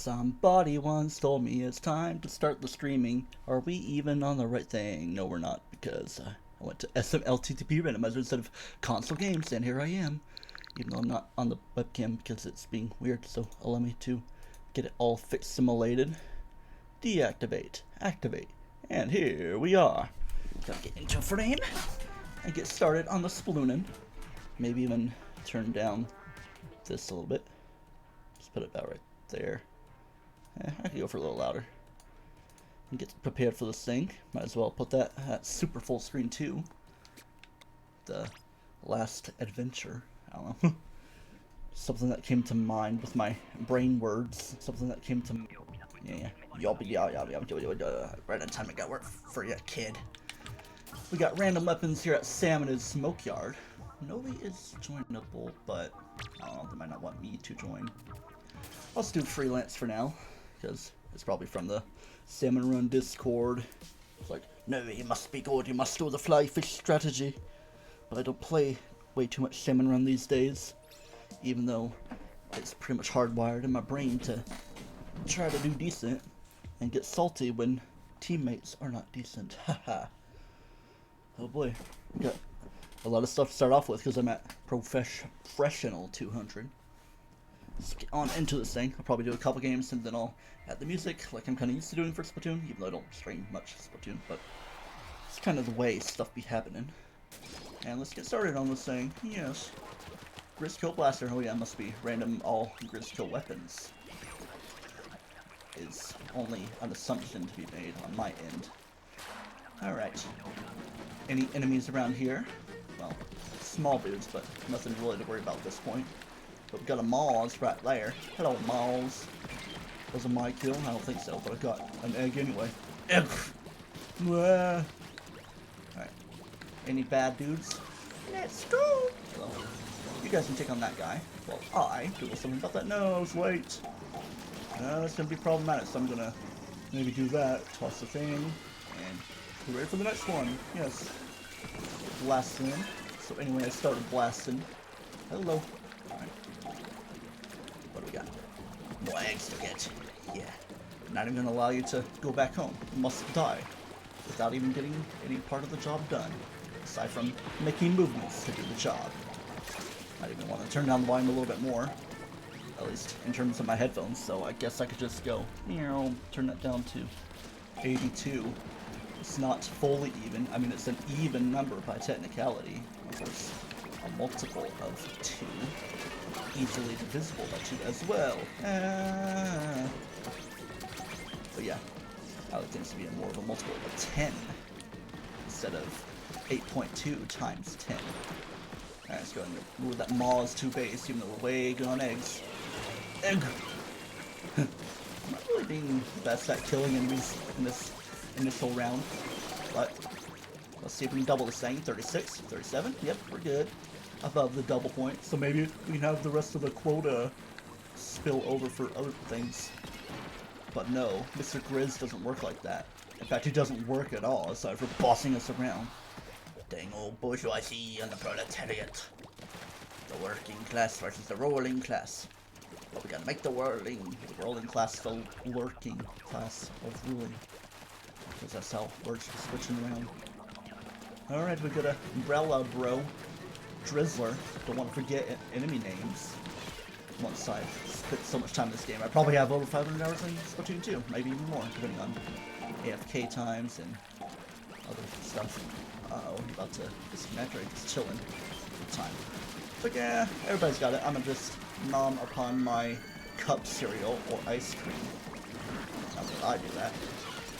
Somebody once told me it's time to start the streaming. Are we even on the right thing? No, we're not, because I went to SMLTTP randomizer instead of console games, and here I am. Even though I'm not on the webcam because it's being weird, so allow me to get it all fixed simulated. Deactivate, activate, and here we are. Gotta get into frame and get started on the Sploonin'. Maybe even turn down this a little bit. Just put it about right there. I could go for a little louder. And get prepared for this thing. Might as well put that at super full screen too. The last adventure. I don't know. Something that came to mind with my brain words. Something that came to yeah. Right on time I got work for you, kid. We got random weapons here at Salmon's smoke yard. Novi is joinable, but I don't know, they might not want me to join. I'll just do freelance for now, because it's probably from the Salmon Run Discord. It's like, no, you must be good, you must do the fly fish strategy. But I don't play way too much Salmon Run these days, even though it's pretty much hardwired in my brain to try to do decent and get salty when teammates are not decent. Haha. Oh boy, we got a lot of stuff to start off with because I'm at professional 200. Let's get on into this thing. I'll probably do a couple games and then I'll add the music like I'm kind of used to doing for Splatoon, even though I don't stream much Splatoon, but it's kind of the way stuff be happening. And let's get started on this thing. Yes. Grizzkill Blaster. Oh yeah, must be random all Grizzkill weapons. Is only an assumption to be made on my end. Alright. Any enemies around here? Well, small dudes, but nothing really to worry about at this point. But we got a Moz right there. Hello, Moz. Was it my kill? I don't think so, but I got an egg anyway. Egg! Alright. Any bad dudes? Let's go! Well, you guys can take on that guy. Well, I do something about that nose. Wait. That's gonna be problematic, so I'm gonna maybe do that. Toss the thing, and be ready for the next one. Yes. Blasting. So anyway, I started blasting. Hello. Alright. What do we got? More eggs to get. Yeah. Not even gonna allow you to go back home. You must die. Without even getting any part of the job done. Aside from making movements to do the job. I even want to turn down the volume a little bit more. At least in terms of my headphones, so I guess I could just go, turn that down to 82. It's not fully even. I mean, it's an even number by technicality. Of course, a multiple of 2. Easily divisible by 2 as well. But yeah, I would think this to be more of a multiple of 10 instead of 8.2 times 10. Alright, let's go ahead and move that Moz to base, even though we're way good on eggs. Egg! I'm not really being the best at killing enemies in this initial round, but let's see if we can double this thing. 36, 37, yep, we're good. Above the double point, so maybe we can have the rest of the quota spill over for other things. But no, Mr. Grizz doesn't work like that. In fact, he doesn't work at all, aside from bossing us around. Dang old bourgeoisie and the proletariat. The working class versus the ruling class. But we gotta make the ruling class the working class of ruling. Because that's how words are switching around. Alright, we got a Umbrella Bro. Drizzler. Don't want to forget enemy names. Once I spent so much time in this game. I probably have over 500 hours in Splatoon 2. Maybe even more, depending on AFK times and other stuff. Uh-oh, I'm about to disconnect or just chilling for time. But yeah, everybody's got it. I'm gonna just nom upon my cup cereal or ice cream. Not that I do that.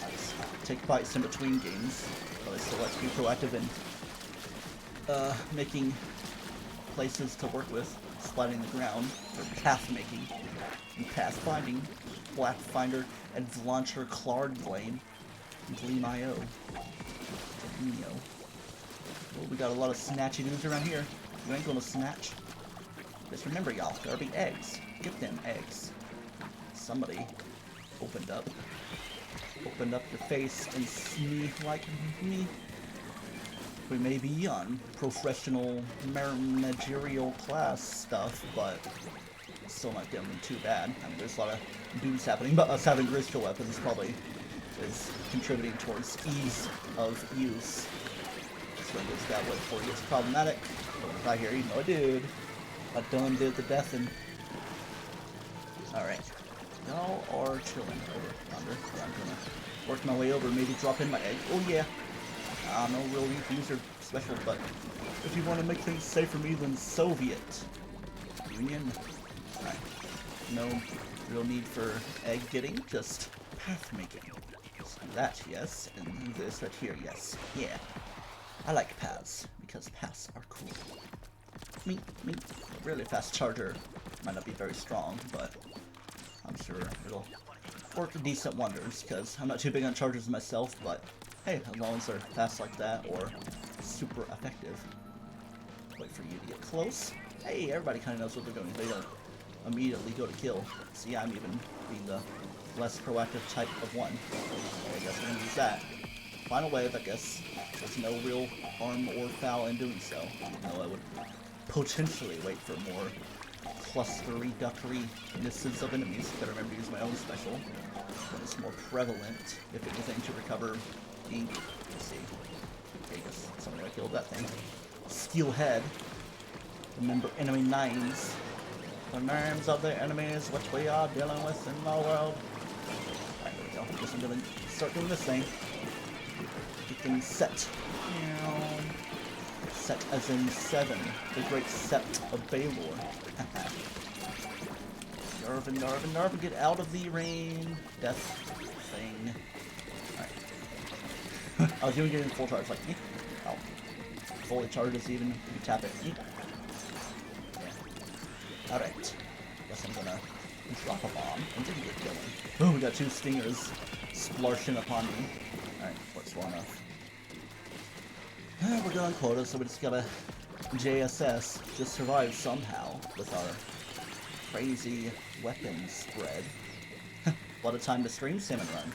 I just take bites in between games. But I still like to be proactive in making places to work with, splatting the ground, for path making, and path finding, Black Finder, and Launcher Clarglane, and Gleam.io. Well, we got a lot of snatchy dudes around here. You ain't gonna snatch. Just remember, y'all, gotta be eggs. Get them eggs. Somebody opened up your face and sneak like me. We may be on professional managerial class stuff, but still not doing too bad. I mean, there's a lot of dudes happening, but us having crystal weapons probably is contributing towards ease of use. So this guy wait before he gets problematic. But if I hear you know a dude, I done did the death and. Alright. Y'all are chilling over yonder. So I'm gonna work my way over, maybe drop in my egg. Oh yeah. No real user special, but if you want to make things safe for me, then Soviet Union. Alright. No real need for egg getting, just path making. So that, yes, and this right here, yes. Yeah. I like paths, because paths are cool. Me. Really fast charger. Might not be very strong, but I'm sure it'll work decent wonders, because I'm not too big on chargers myself, but hey, as long as they're fast like that, or super effective. Wait for you to get close. Hey, everybody kind of knows what they're doing. They don't immediately go to kill. See, I'm even being the less proactive type of one. I guess we're gonna use that. Final wave, I guess. There's no real harm or foul in doing so. Though I would potentially wait for more clustery, duckery-nesses of enemies. Gotta remember to use my own special. When it's more prevalent, if anything, to recover ink. Let's see. Okay, I guess somebody killed that thing. Steelhead. Remember enemy names. The names of the enemies which we are dealing with in the world. Alright, there we go. I guess I'm gonna start doing this thing. Get things set. Set as in 7. The great sept of Baylor. Narvin, get out of the rain. Death thing. Alright. I was doing it in full charge, like, oh. Fully charges even, you tap it. Yeah. Alright. Guess I'm gonna drop a bomb and then get going. Oh, we got 2 stingers splarshing upon me. Alright, works well enough. We're going quota, so we just gotta JSS, just survive somehow with our crazy weapon spread. What a time to stream Salmon Run.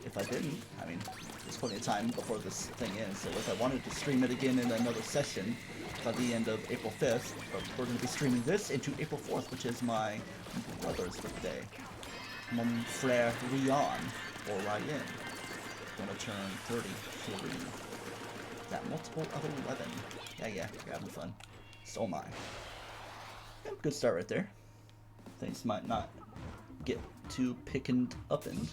If I didn't, I mean, there's plenty of time before this thing ends, so if I wanted to stream it again in another session by the end of April 5th, but we're going to be streaming this into April 4th, which is my brother's birthday. Mon frère Rian, or Ryan, gonna turn 33. That multiple of 11. Yeah, you're having fun. So am I. Yeah, good start right there. Things might not get too picking up in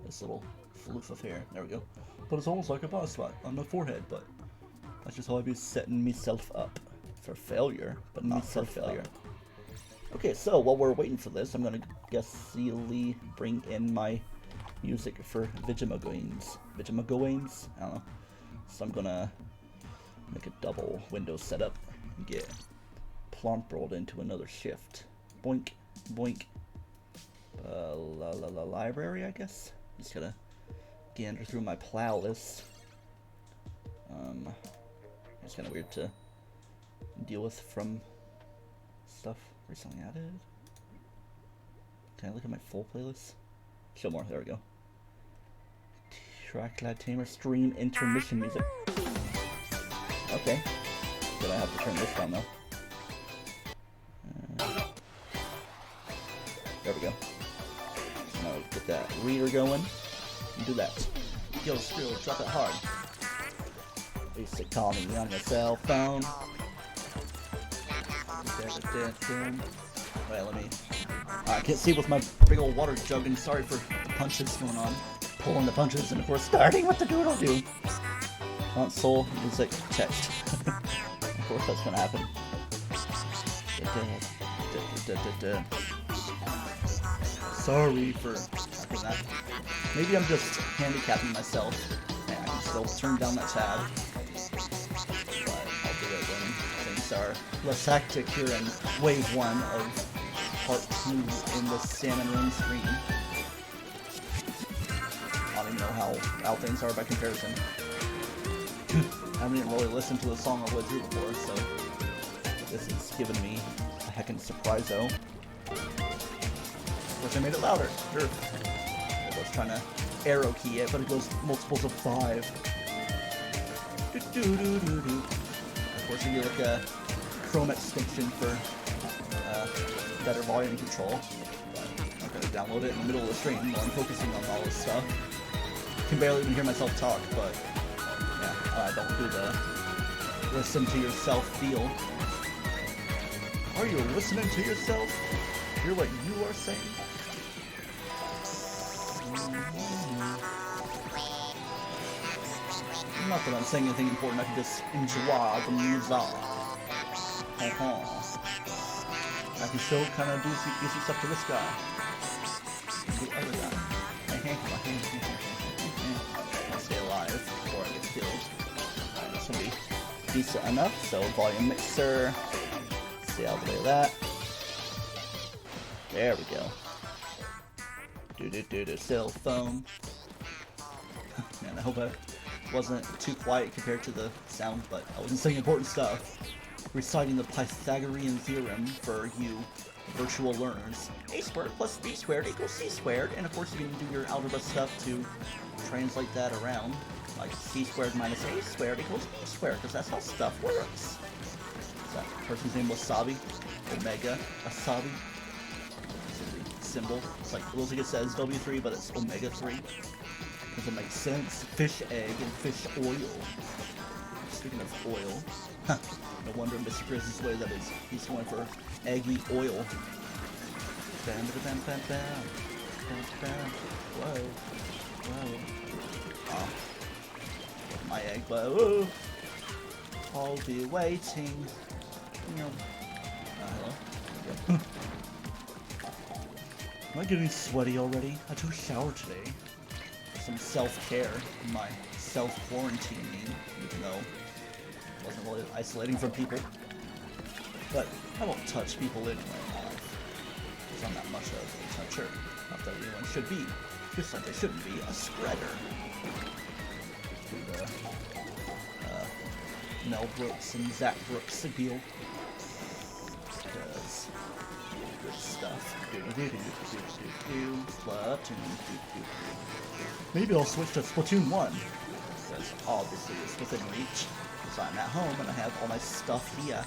this little floof of hair. There we go. But it's almost like a boss spot on my forehead, but that's just how I be setting myself up for failure, but not for failure. Okay, so while we're waiting for this, I'm gonna guessily bring in my music for Vigamagoins. I don't know. So I'm gonna make a double window setup and get plump rolled into another shift. Boink, boink. Library, I guess. Just gotta gander through my plow list. It's kind of weird to deal with from stuff recently added. Can I look at my full playlist? Show more. There we go. TryclydeTamer stream intermission music. Okay. But I have to turn this down though. There we go. Now get that reader going. And do that. Yo, screw, drop it hard. Basic call me on your cell phone. Wait, let me. I can't see with my big old water jug, and sorry for the punches going on. Pulling the punches, and of course, starting with the doodle do. Console music text. Of course, that's gonna happen. Sorry for that. Maybe I'm just handicapping myself. Yeah, I can still turn down that tab. But I'll do it when things are less hectic here in wave 1 of part 2 in the Salmon Run stream. I don't even know how things are by comparison. I haven't even really listened to a song of Blitz before, so this is giving me a heckin' surprise-o. Wish I made it louder. Sure. I was trying to arrow key it, but it goes multiples of 5. Of course, you get like a Chrome extension for better volume control. But I'm gonna download it in the middle of the stream while I'm focusing on all this stuff. Can barely even hear myself talk, but yeah, I don't do the listen to yourself feel. Are you listening to yourself? Hear what you are saying? Not that I'm saying anything important, I can just enjoy the music. I can show kind of do some stuff to this guy. The other guy. I'll stay alive before I get killed. Alright, this will be decent enough, so volume mixer. See how to do that. There we go. Do cell phone. Man, I hope I wasn't too quiet compared to the sound, but I wasn't saying important stuff. Reciting the Pythagorean theorem for you virtual learners. A squared plus b squared equals c squared, and of course you can do your algebra stuff to translate that around, like c squared minus a squared equals b squared, because that's how stuff works. So that person's name was Wasabi, Omega Wasabi. Symbol. It's like, it looks like it says W3, but it's Omega 3. Because it makes sense. Fish egg and fish oil. Speaking of oil, no wonder Mr. Chris is the way that is. He's going for eggy oil. Bam, bam, bam, bam, bam, bam. Whoa, whoa. Oh, my egg, but whoa. I'll be waiting. Hello. Okay. Am I getting sweaty already? I took a shower today. Some self-care in my self-quarantining, even though it wasn't really isolating from people. But I won't touch people anyway in my life. Because I'm not much of a toucher. Not that anyone should be. Just like I shouldn't be a spreader. Do the Mel Brooks and Zach Brooks deal. Because good stuff. Splatoon. Maybe I'll switch to Splatoon 1. Because obviously it's within reach. So I'm at home and I have all my stuff here.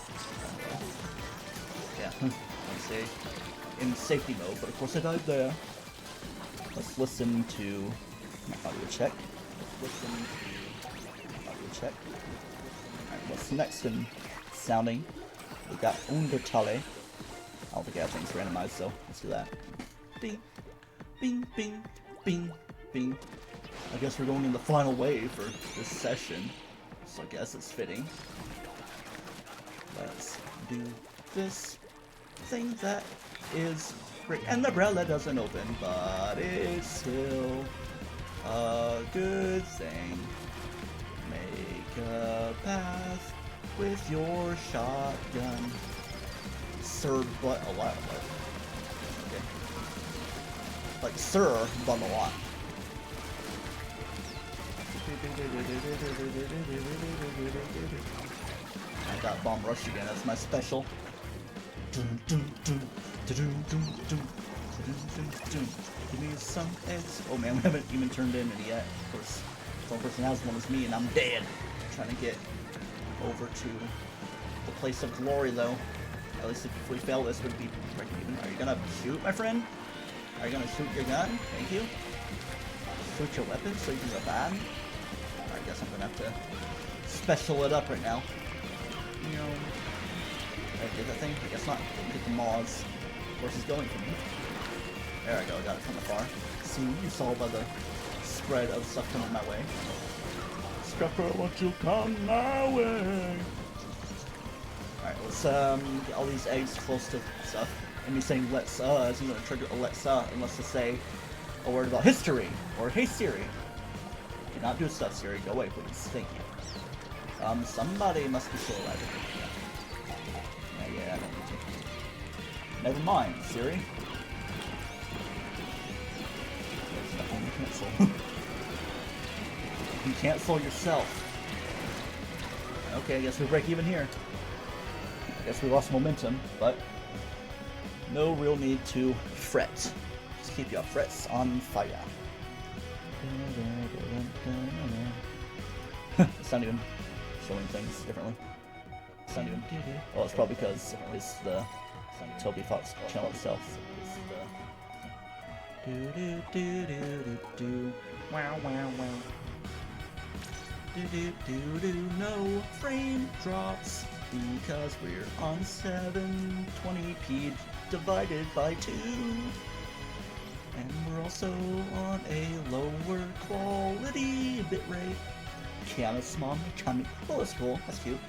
Yeah, I'd say in safety mode, but of course I died there. Let's listen to audio check. Listen to audio check. Alright, what's next in sounding? We got Undertale. I don't think I have things randomized, so let's do that. Bing, bing, bing, bing, bing. I guess we're going in the final wave for this session, so I guess it's fitting. Let's do this thing that is great. And the umbrella doesn't open, but it's still a good thing. Make a path with your shotgun. Sir, but a lot. Okay. Like Sir, but a lot. I got Bomb Rush again, that's my special. Give me some eggs. Oh man, we haven't even turned in any yet. Of course, the only person who has one is me, and I'm dead. Trying to get over to the place of glory, though. At least if we fail this, would be breaking even. Are you gonna shoot, my friend? Are you gonna shoot your gun? Thank you. Shoot your weapon so you can revive me? I guess I'm gonna have to special it up right now. You know, did I get that thing? I guess not. Didn't get the moths. Of course, he's going for me. There I go. I got it from afar. See, you saw by the spread of stuff coming my way. Scupper, won't you come my way? Alright, let's get all these eggs close to stuff. And me saying let's isn't gonna trigger Alexa unless to say a word about history or hey Siri. Do not do stuff, Siri. Go away, please. Thank you. Somebody must be still alive. Yeah, I don't need to. Never mind, Siri. Cancel. You cancel yourself. Okay, I guess we break even here. I guess we lost momentum, but no real need to fret. Just keep your frets on fire. It's not even showing things differently. It's not even. Well, it's probably because it's the Toby Fox channel itself. Do do do do do do. Wow wow wow. Do do do do. No frame drops because we're on 720p divided by 2. And we're also on a lower quality bitrate. Kiana's mom and Kami. Oh, that's cool. That's cute.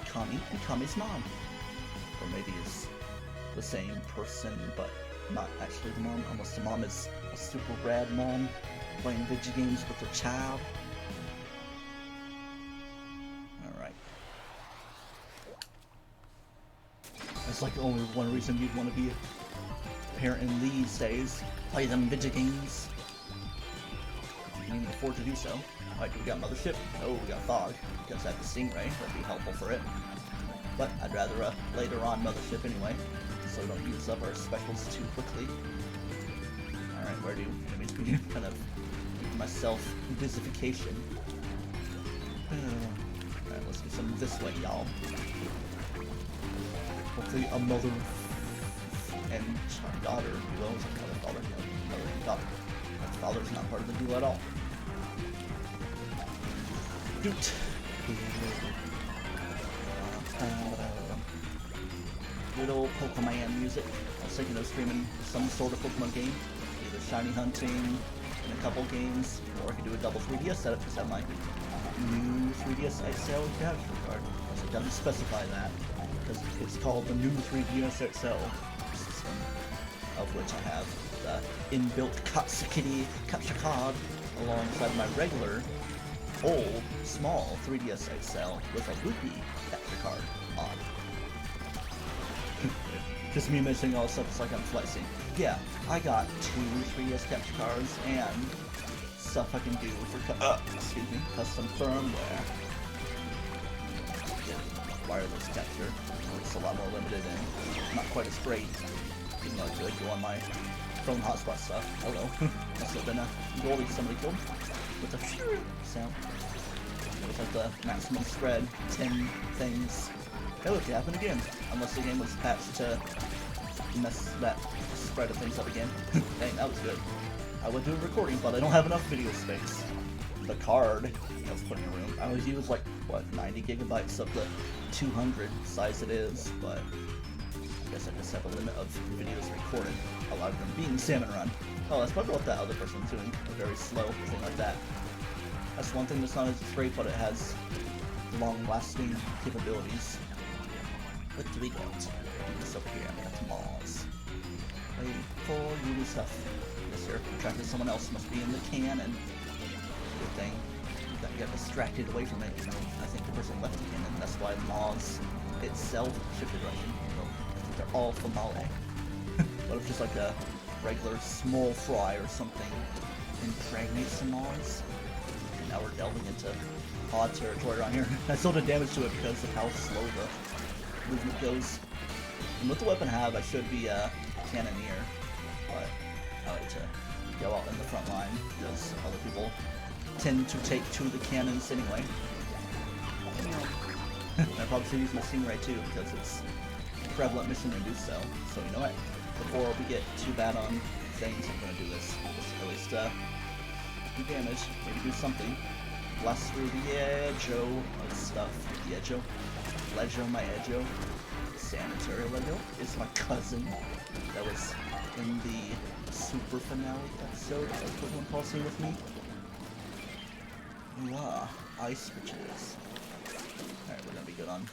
Kami and Kami's mom. Or maybe it's the same person, but not actually the mom. Unless the mom is a super rad mom playing video games with her child. Alright. That's like only one reason you'd want to be a parent in these days. Play them video games. If you can afford to do so. Alright, do we got Mothership? Oh, we got Fog. Because I have the Stingray, that'd be helpful for it. But I'd rather later on Mothership anyway, so we don't use up our specials too quickly. Alright, where do I mean to be kind of give myself visification. Alright, let's do some this way, y'all. Hopefully a mother and daughter duo. Is it mother daughter? No, mother and daughter. That father's not part of the duo at all. Doot. Good old Pokemon music. I was thinking of streaming some sort of Pokemon game, either shiny hunting in a couple games, or I could do a double 3DS setup because I have my new 3DS XL capture card. So it doesn't specify that because it's called the new 3DS XL system, of which I have the inbuilt Katsukini capture card alongside my regular old small 3DS XL with a loopy capture card on. Just me mentioning all this stuff, it's like I'm flexing. Yeah, I got 2 3DS capture cards and stuff I can do for custom firmware. Wireless capture. It's a lot more limited and not quite as great. Even though I could go on my phone hotspot stuff. Hello. Must have been a goalie somebody killed with a phew sound. With like the maximum spread, 10 things. Hey look, it happened again. Unless the game was patched to mess that spread of things up again. Dang, that was good. I would do a recording, but I don't have enough video space. The card I was putting in the room, I always use like, what, 90 gigabytes of the 200 size it is, but I guess I just have a limit of videos recorded. A lot of them being Salmon Run. Oh, that's probably what that other person's doing. A very slow thing like that. That's one thing that's not as great, but it has long-lasting capabilities. What do we got? This over here, we got Mars. Wait for you stuff. Yes, sir. Attracted someone else must be in the cannon. Good thing. That got distracted away from it. I think the person left the cannon. That's why Mars itself shifted direction. So I think they're all from Male. What if just like a regular small fry or something impregnates some Mars? And now we're delving into odd territory around here. I still did damage to it because of how slow the movement goes. And with the weapon I have, I should be a cannoneer, but I like to go out in the front line because other people tend to take to the cannons anyway. I probably should use my Stingray too because it's a prevalent mission to do so. So you know what? Before we get too bad on things, I'm gonna do this. Just at least do damage, maybe do something. Blast through the edge-o of stuff. The edge-o. Legio, my Edgeo. Sanitary Legio is my cousin that was in the super finale episode of Pokemon Policy with me. Ah, ice riches. Alright, we're gonna be good on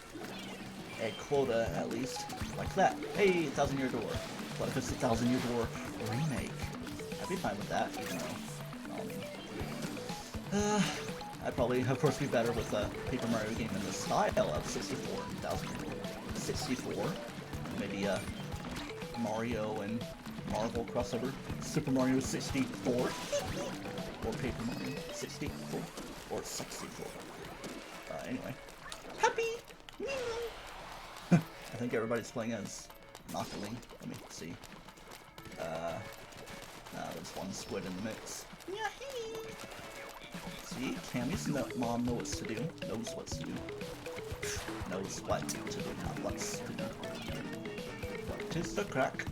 egg quota at least. Like that. Hey, 1,000-year door. What if it's a 1,000-year door remake? I'd be fine with that, even though, I'd probably, of course, be better with a Paper Mario game in the style of 64 and 1064. Maybe a Mario and Marvel crossover. Super Mario 64. Or Paper Mario 64. Or 64. Anyway. Happy Meal! I think everybody's playing as Knockling. Let me see. There's one squid in the mix. See, Cammy's mom knows what to do. Knows what to do. Knows what to do, not what's to do. What to is the crack.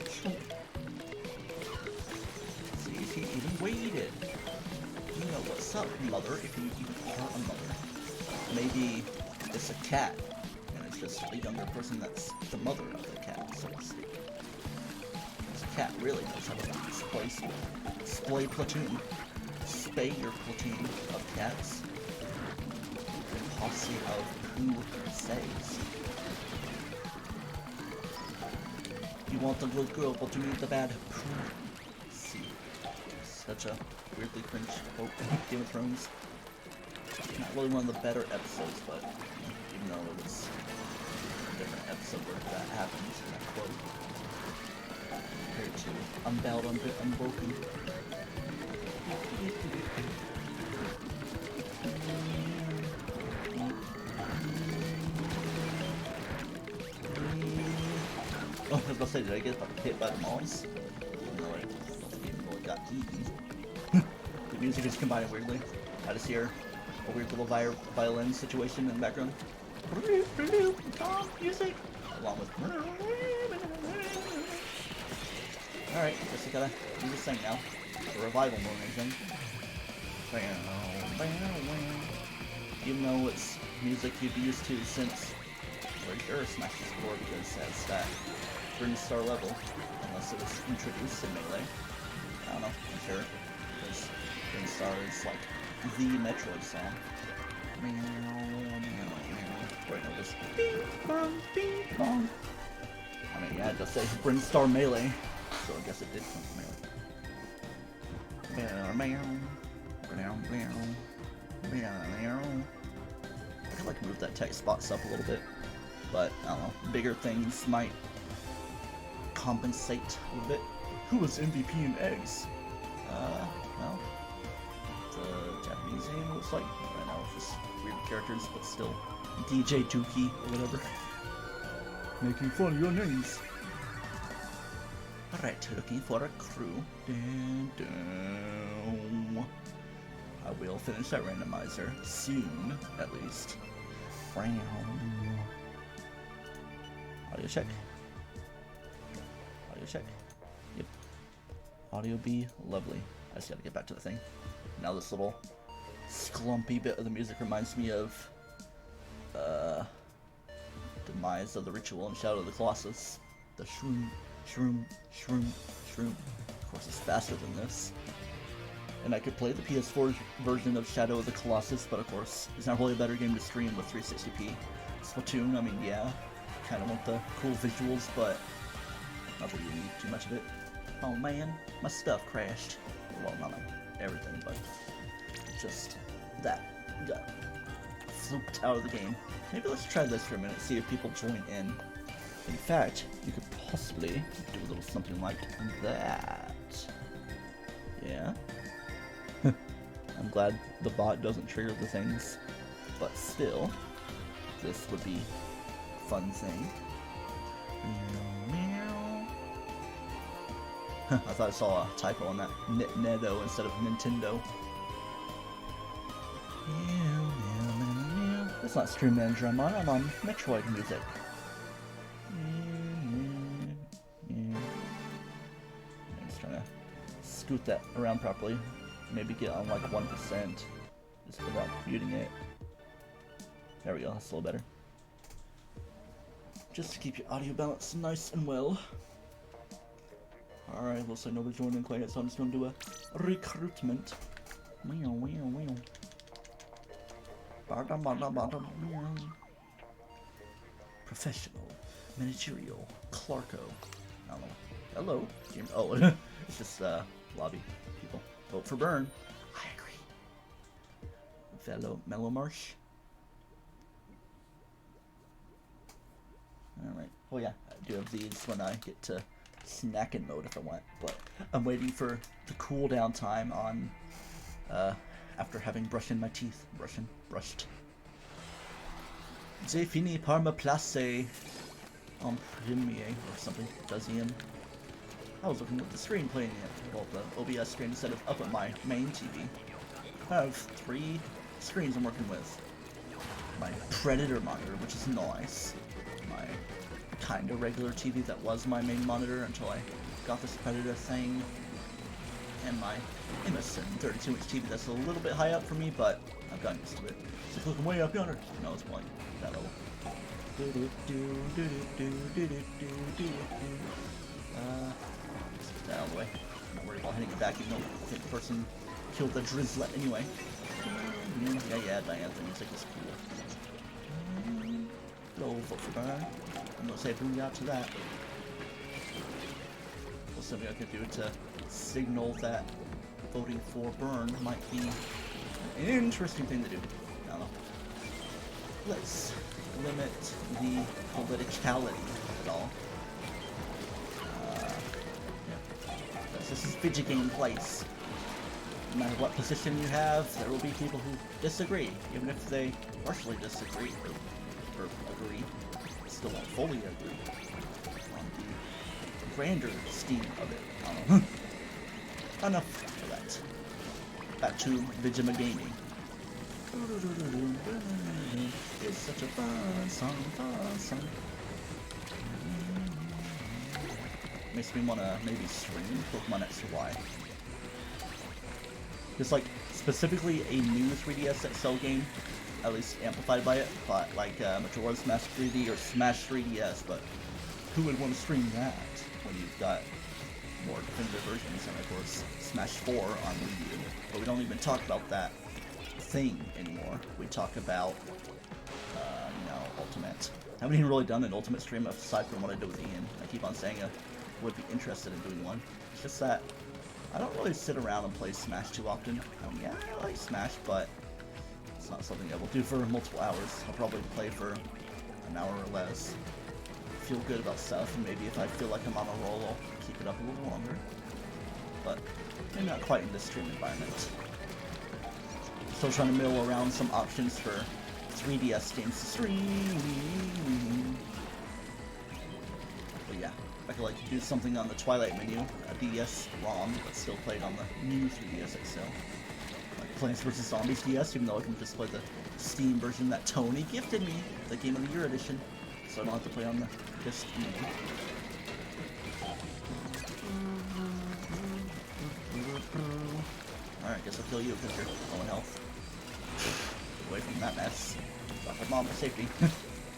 See, he even waited. You know what's up, mother, if you even are a mother. Maybe it's a cat, and it's just a younger person that's the mother of the cat, so to speak. This cat really knows how to splay platoon. Spay your platoon of cats. A posse of who says. You want the good girl, but you need the bad poo. See. Such a weirdly cringe quote. Game of Thrones. Not really one of the better episodes, but even though it was a different episode where that happened, that quote. Compared to Unbowed, Unbroken. Oh, I was about to say, did I get hit by the moths? No, I don't think even really got eaten. The music is combining weirdly. I just hear a weird little violin situation in the background. Calm music! Along with... Alright, guess I gotta do this thing now. The revival mode and everything. Even though it's music you'd be used to since pretty sure Smash is 4 because it has that Star level, unless it was introduced in Melee. I don't know, I'm sure. Because Star is like the Metroid song. Wait, no, this bing bong, bing bong. I mean, yeah, it does say Star Melee, so I guess it did come from Melee. I could like move that text box up a little bit, but I don't know, bigger things might compensate a little bit. Who was MVP in eggs? Well, the Japanese name looks like, right now with just weird characters, but still DJ Dookie or whatever. Making fun of your names. Alright, looking for a crew. Dun, dun. I will finish that randomizer soon, at least. Audio check. Audio check. Yep. Audio be lovely. I just gotta get back to the thing. Now this little sklumpy bit of the music reminds me of Demise of the Ritual and Shadow of the Colossus. The shroom, shroom, shroom, shroom. Of course it's faster than this. And I could play the PS4 version of Shadow of the Colossus, but of course it's not really a better game to stream with 360p. Splatoon, I mean, yeah, kind of want the cool visuals, but not really need too much of it. Oh man, my stuff crashed. Well, not everything, but just that got fluked out of the game. Maybe let's try this for a minute, see if people join in. In fact, you could possibly do a little something like that. Yeah. I'm glad the bot doesn't trigger the things, but still, this would be a fun thing. I thought I saw a typo on that Nintendo instead of Nintendo. That's not Stream Manager I'm on Metroid music. I'm just trying to scoot that around properly. Maybe get on like 1%, just without muting it. There we go, that's a little better. Just to keep your audio balance nice and well. Alright, looks like nobody joined in quite yet, so I'm just gonna do a recruitment. Professional, managerial, Clarko. I don't know. Hello. Oh, it's just lobby people. Vote for Burn. I agree. Fellow Mellowmarsh. Alright. Oh yeah, I do have these when I get to snacking mode if I want, but I'm waiting for the cooldown time on after having brushed in my teeth. Brushed. J'ai fini par me placer en premier or something. Deuxième. I was looking at the screen playing it, well, the OBS screen instead of up at my main TV. I have 3 screens I'm working with. My Predator monitor, which is nice. My kind of regular TV that was my main monitor until I got this Predator thing. And my MSN 32-inch TV that's a little bit high up for me, but I've gotten used to it. It's looking way up yonder. No, it's playing that level. Get that out of the way. I'm not worried about hitting it back, even though I think the person killed the Drizzlet anyway. Yeah, Diane, the music is cool. Go vote for Burn. I'm gonna say booyah to that. Well, something I could do to signal that voting for Burn might be an interesting thing to do. I don't know. Let's limit the politicality of it all. Yeah. This is video game place. No matter what position you have, there will be people who disagree, even if they partially disagree or agree. Still won't fully agree on the grander scheme of it. I don't know. Enough for that. Back to Vigima Gaming. It's such a fun song. Makes me wanna maybe stream Pokemon X or Y. Just like specifically a new 3DS XL game, at least amplified by it, but like Majora's Mask 3D or Smash 3DS, but who would want to stream that when you've got more definitive versions, and of course Smash 4 on Wii U. But we don't even talk about that thing anymore. We talk about, Ultimate. I haven't even really done an Ultimate stream aside from what I do with Ian. I keep on saying I would be interested in doing one. It's just that I don't really sit around and play Smash too often. Yeah, I like Smash, but it's not something I will do for multiple hours. I'll probably play for an hour or less. Feel good about stuff, and maybe if I feel like I'm on a roll, I'll keep it up a little longer. But maybe not quite in this stream environment. Still trying to mill around some options for 3DS games to stream. But yeah, I could like do something on the Twilight menu, a DS ROM, but still played on the new 3DS XL. Like Plants vs. Zombies DS, even though I can just play the Steam version that Tony gifted me, the Game of the Year edition, so I don't have to play on the disc menu. Alright, guess I'll kill you because you're low in health. Get away from that mess. Got my mom for safety. I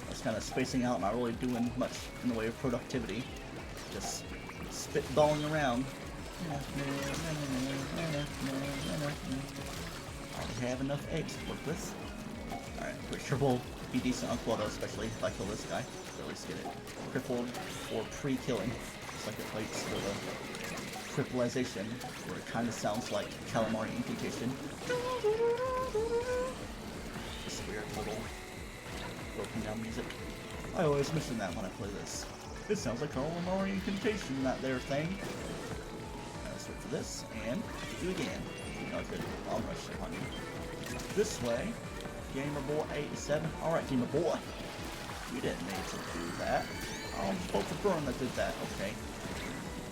was kind of spacing out, not really doing much in the way of productivity. Just spitballing around. I have enough eggs to work with. Alright, pretty sure we'll be decent on quota, especially if I kill this guy. At least get it crippled for pre-killing. It's like it waits for the crippleization, where it kind of sounds like calamari incantation. This weird little broken down music. I always mention that when I play this. It sounds like calamari incantation, that there thing. Let's wait for this, and do again. You know, I could bomb rush upon you. This way. Gamer Boy 87. Alright, Gamer Boy. You didn't need to do that. I'll vote for Burn that did that. Okay.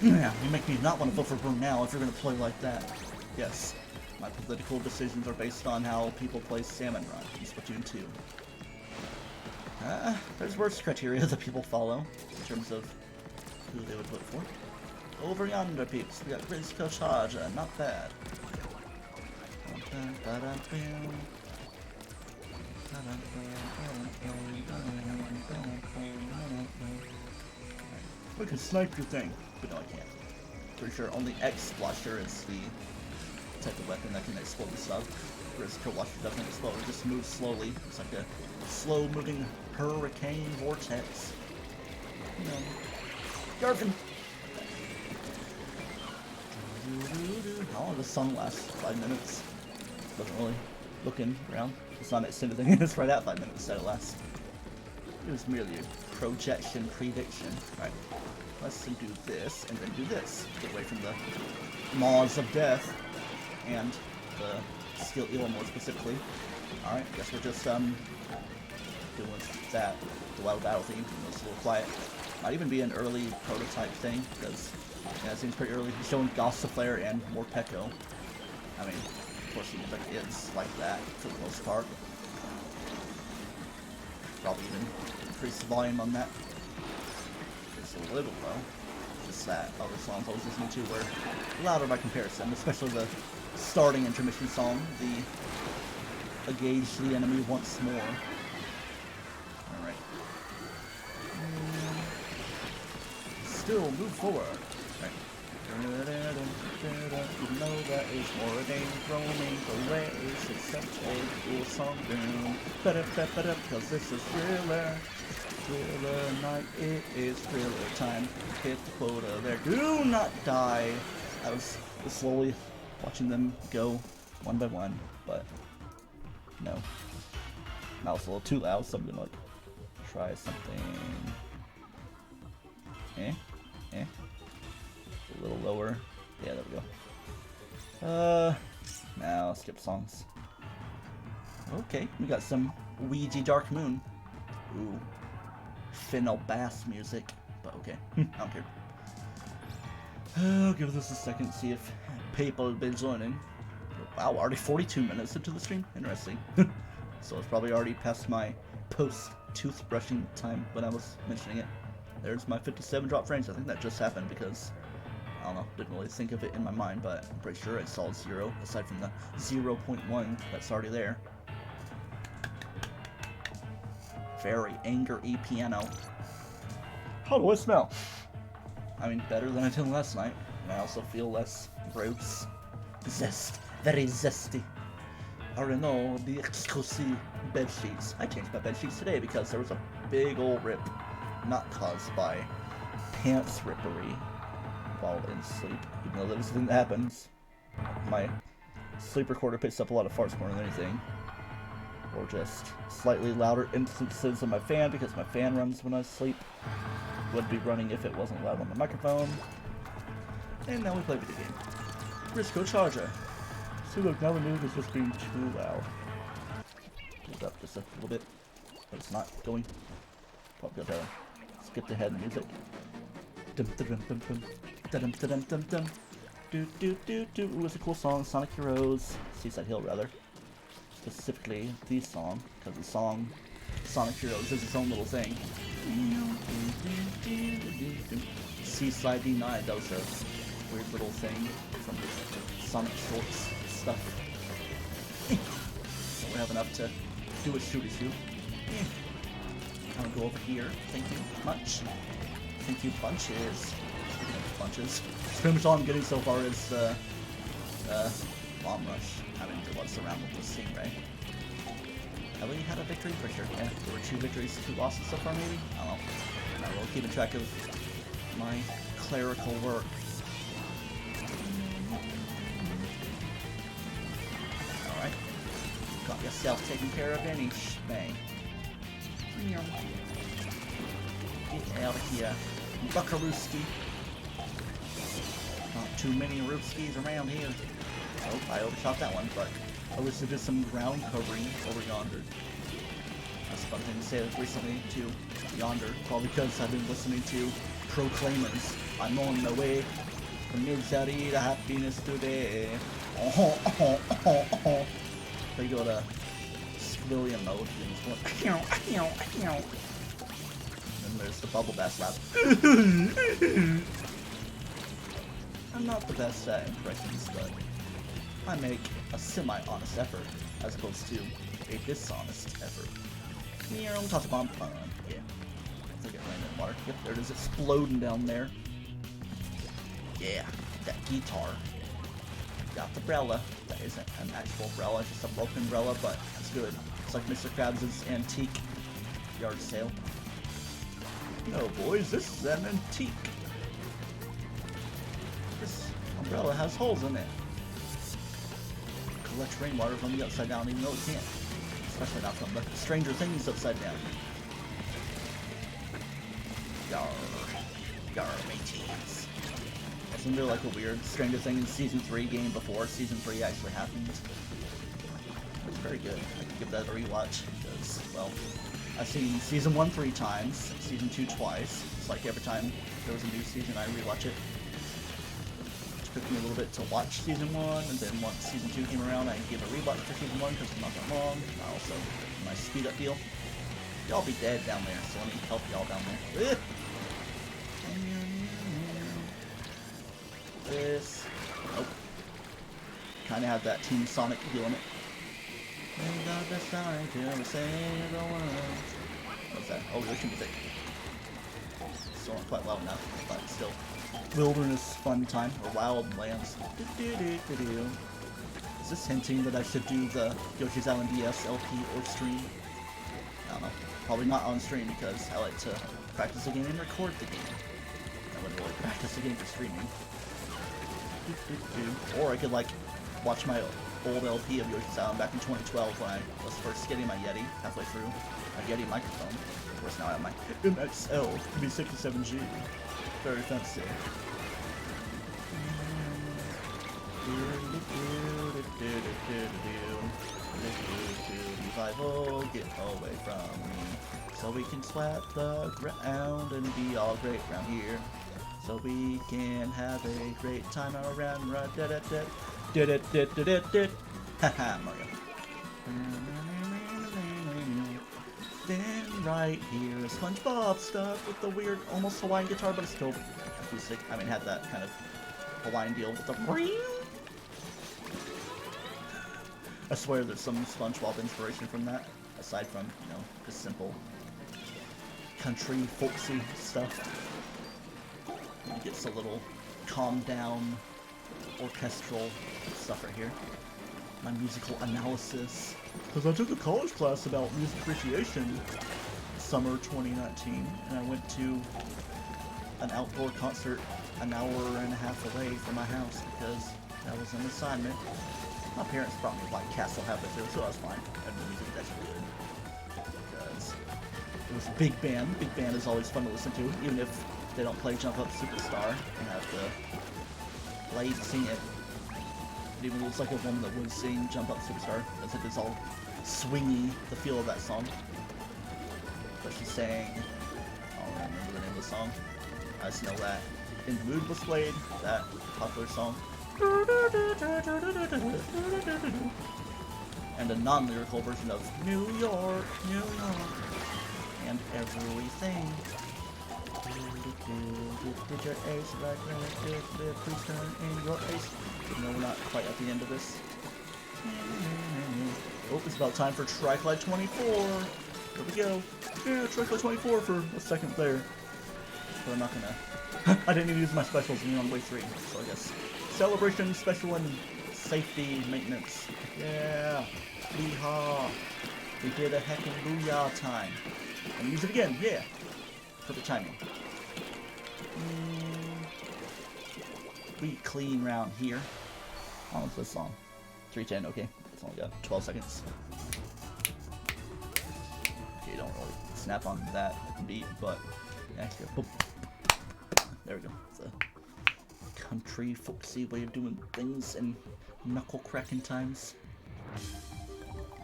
Yeah, you make me not want to vote for Burn now if you're going to play like that. Yes, my political decisions are based on how people play Salmon Run in Splatoon 2. There's worse criteria that people follow in terms of who they would vote for. Over yonder, peeps, we got Critical Charger, not bad. We can snipe your thing, but no, I can't. Pretty sure only X-Splasher is the type of weapon that can explode stuff. Whereas Washer doesn't explode, it just moves slowly. It's like a slow-moving hurricane vortex. You know, Garvin! How long does the song last? 5 minutes? Doesn't really looking around. It's not an extended thing, it's right at 5 minutes that it lasts. It was merely a projection prediction. Alright, let's do this, and then do this. Get away from the maws of death, and the skill eel more specifically. Alright, guess we're just, doing that, the wild battle theme, it's a little quiet. Might even be an early prototype thing, because, yeah, it seems pretty early. He's showing Gossiflare and Morpeko. I mean, of course, the music is like that for the most part. Probably even increase the volume on that. just a little low. Just that other songs I was listening to were louder by comparison, especially the starting intermission song, the engage the enemy once more. Alright. Still move forward. Right. Even though that is more than roaming away, it's such a cool song. Because this is Thriller. Thriller night, it is Thriller time. Hit the quota there. Do not die. I was slowly watching them go one by one, but no. That was a little too loud, so I'm gonna like try something. A little lower. Yeah, there we go. Now skip songs. Okay, we got some Ouija Dark Moon. Ooh. Fennel bass music, but okay. I don't care. I'll give this a second, see if people have been joining. Wow, already 42 minutes into the stream? Interesting. So it's probably already past my post-toothbrushing time when I was mentioning it. There's my 57 drop frames. I think that just happened because, I don't know, didn't really think of it in my mind, but I'm pretty sure I saw 0, aside from the 0.1 that's already there. Very angry piano. How do I smell? I mean, better than I did last night. And I also feel less gross. Zest. Very zesty. I already know the exclusive bed sheets. I changed my bed sheets today because there was a big old rip. Not caused by pants rippery while in sleep. Even though that is the thing that happens. My sleep recorder picks up a lot of farts more than anything. Or just slightly louder instances of my fan because my fan runs when I sleep. Would be running if it wasn't loud on the microphone. And now we play video game. Risco Charger. So look, now the music is just being too loud. Hold up just a little bit. But it's not going. Probably gotta skip ahead in the music. Dum dum dum dum dum dum dum dum. Do do do do. Ooh, it's a cool song. Sonic Heroes. Seaside Hill rather. Specifically the song, because the song Sonic Heroes is its own little thing. Seaside D9 does a weird little thing from the Sonic Shorts stuff. So we have enough to do a shooty shoot. I'm gonna go over here. Thank you much. Thank you bunches. Speaking of bunches, pretty much all I'm getting so far is Bomb Rush. Having to what's around with this Stingray. Have we had a victory? For sure. Yeah, there were 2 victories, 2 losses so far maybe? I don't know. I'm not really keeping track of my clerical work. Alright. Got yourself taken care of any shebang. Get out of here. Buckarooski. Not too many roofskis around here. Oh, I overshot that one, but at least I did some ground covering over yonder. That's a fun thing to say recently to yonder, probably because I've been listening to Proclaimers. I'm on the way from misery to happiness today. They go to civilian mode. And then there's the bubble bass lap. I'm not the best at impressions, but I make a semi-honest effort, as opposed to a dishonest effort. Here, I'm toss a bomb. Yeah. I think it landed in water. Yep, there it is, exploding down there. Yeah, that guitar. Got the umbrella. That isn't an actual umbrella, just a broken umbrella, but it's good. It's like Mr. Krabs' antique yard sale. No, boys, this is an antique. This umbrella has holes in it. Collect rainwater from the upside down, even though it can't. Especially not from the Stranger Things upside down. Yarr. Yarr, mateys. Wasn't there like a weird Stranger Things Season 3 game before Season 3 actually happened? It's very good. I could give that a rewatch, because, well, I've seen Season 1 3 times, Season 2 twice. It's like every time there was a new season, I rewatch it. Took me a little bit to watch Season 1, and then once Season 2 came around, I gave a rewatch for Season 1 because it's not that long. Also, my speed up deal. Y'all be dead down there, so let me help y'all down there. this. Nope. Kinda have that Team Sonic feel in it. We got the Sonic to save the world. What's that? Oh, Yoshi music. Still not quite loud enough, but still. Wilderness fun time, or Wildlands. Is this hinting that I should do the Yoshi's Island DS LP or stream? I don't know. Probably not on stream because I like to practice the game and record the game. I wouldn't really practice the game for streaming. Or I could like watch my old LP of Yoshi's Island back in 2012 when I was first getting my Yeti halfway through my Yeti microphone. Of course now I have my MXL B67G. Very fancy. Revival, get away from me, so we can swap the ground and be all great around here, so we can have a great time around. Haha, Mario. Then right here, SpongeBob stuff with the weird, almost Hawaiian guitar, but it's still acoustic. I mean, had that kind of Hawaiian deal with the. I swear there's some SpongeBob inspiration from that, aside from, you know, just simple country folksy stuff. It gets a little calmed down orchestral stuff right here. My musical analysis. Because I took a college class about music appreciation summer 2019, and I went to an outdoor concert an hour and a half away from my house because that was an assignment. My parents brought me like Castle halfway through, so I was fine. And the music was actually good. Because it was a big band. Big band is always fun to listen to, even if they don't play Jump Up Superstar and have to play sing it. It even looks like a woman that would sing Jump Up Superstar, as it is all swingy, the feel of that song. But she sang, I don't remember the name of the song. I just know that In the Mood was played, that popular song. And a non-lyrical version of New York, New York, and everything. Did your ace right there? Please turn in your ace. No, we're not quite at the end of this. Oh, it's about time for TryclydeTamer. Here we go. Yeah, TryclydeTamer for a second player. But I'm not gonna. I didn't even use my specials on wave 3, so I guess. Celebration, special, and safety maintenance. Yeah. Yeehaw. We did a heckin' booyah time. And use it again. Yeah. Perfect timing. We clean round here. How long is this song? 3:10, okay. It's only got 12 seconds. Okay, don't really snap on that beat, but yeah, here. Boop. There we go. It's a country folksy way of doing things and knuckle cracking times.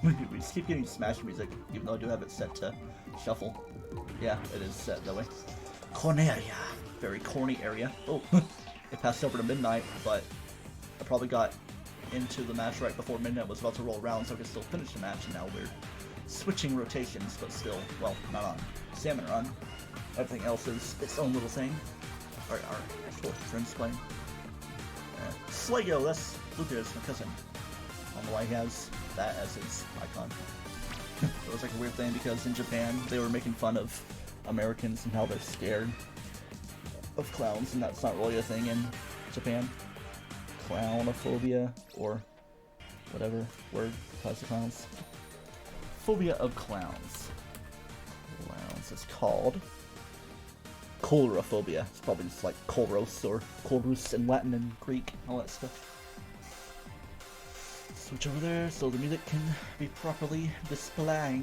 We just keep getting Smash music, even though I do have it set to shuffle. Yeah, it is set that way. Cornelia. Very corny area. Oh, it passed over to midnight, but I probably got into the match right before midnight was about to roll around, so I could still finish the match, and now we're switching rotations, but still, well, not on Salmon run. Everything else is its own little thing. Alright, our actual friends playing. Slago, that's Lucas, my cousin. I don't know why he has that as his icon. It was like a weird thing because in Japan they were making fun of Americans and how they're scared of clowns, and that's not really a thing in Japan. Clownophobia, or whatever word applies to clowns. Phobia of clowns. Clowns is called Coulrophobia. It's probably just like Colros or Colrus in Latin and Greek, all that stuff. Switch over there so the music can be properly displaying.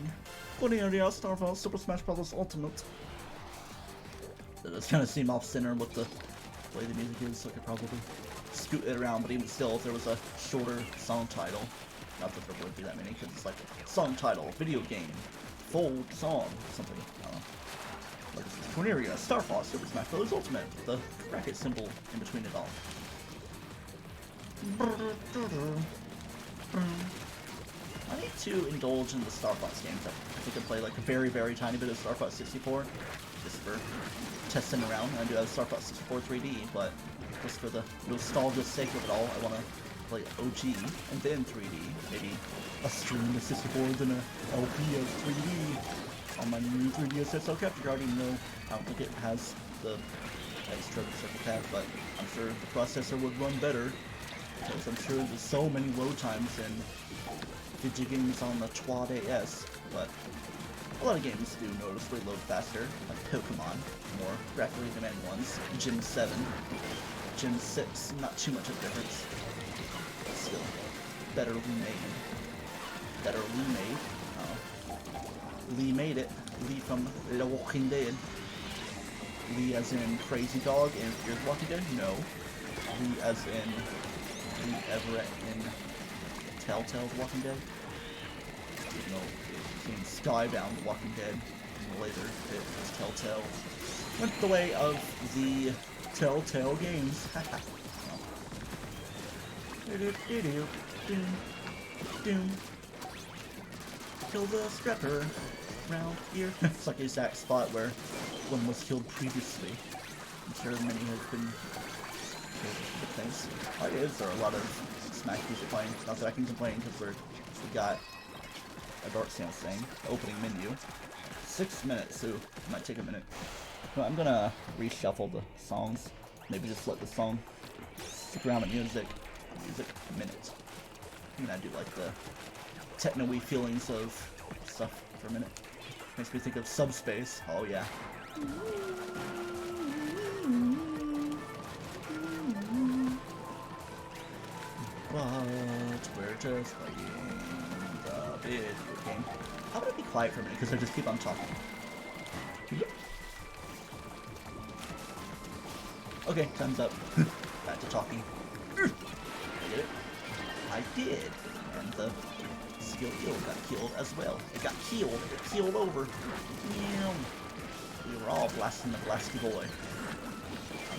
Cornelia, Star Fox, Super Smash Bros. Ultimate. It does kind of seem off center with the way the music is, so I could probably scoot it around, but even still, if there was a shorter song title, not that there would be that many, because it's like song title, video game, full song, something, I don't know. Like this is Cornelia, Star Fox, Super Smash Bros. Ultimate, the bracket symbol in between it all. I need to indulge in the Star Fox games. I think I play like a very, very tiny bit of Star Fox 64, just for testing around. I do have Star Fox 64 3D, but just for the nostalgia's sake of it all, I want to play OG and then 3D. Maybe a stream assisted board and a LP of 3D on my new 3DS SL capture card, even though I don't think it has the extra circle pad, but I'm sure the processor would run better, because I'm sure there's so many load times in video games on the Quad AS, but a lot of games do noticeably load faster, like Pokemon, more graphically demanding ones, Gen 7, Gen 6, not too much of a difference, but still, better remade. Better remade. Lee made it. Lee from The Walking Dead. Lee as in Crazy Dog in Fear the Walking Dead? No. Lee as in Lee Everett in Telltale The Walking Dead? No. In Skybound The Walking Dead. And later it was Telltale. Went the way of the Telltale games. Haha. Doom. Kill the strapper round here. It's like the exact spot where one was killed previously. I'm sure many have been killed with things. Like is there are a lot of Smash music playing. Not that I can complain because we got a Dark Samus thing. Opening menu. 6 minutes, so it might take a minute. But I'm gonna reshuffle the songs. Maybe just let the song stick around with music minute. I'm gonna do like the techno-y feelings of stuff for a minute. Makes me think of Subspace. Oh yeah. But we're just playing the video game. How about I be quiet for a minute because I just keep on talking. Okay, time's up. Back to talking. I did it. I did. And the skill got killed as well. It got killed. It keeled over. We were all blasting the blasty boy.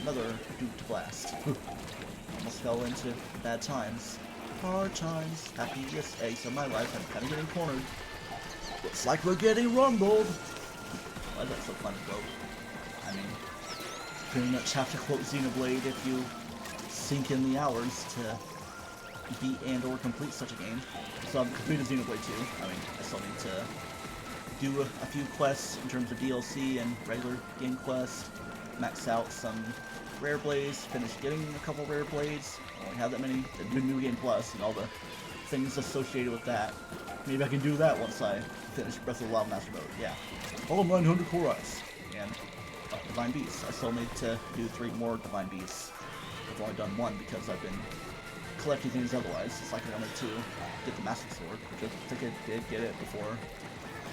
Another dude to blast. Almost fell into bad times. Hard times. Happiest ace of my life. I'm kind of getting cornered. Looks like we're getting rumbled. Why is that so fun to quote? I mean, pretty much have to quote Xenoblade if you sink in the hours to beat and or complete such a game. So I've completed Xenoblade 2. I mean, I still need to do a few quests in terms of DLC and regular game quests, max out some rare blades, finish getting a couple rare blades. I only have that many. The New Game Plus and all the things associated with that. Maybe I can do that once I finish Breath of the Wild Master Mode. Yeah. All of 900 core eyes. And Divine Beasts. I still need to do 3 more Divine Beasts. I've only done 1 because I've been collecting things otherwise. It's like I wanted to get the Master Sword, which I think I did get it before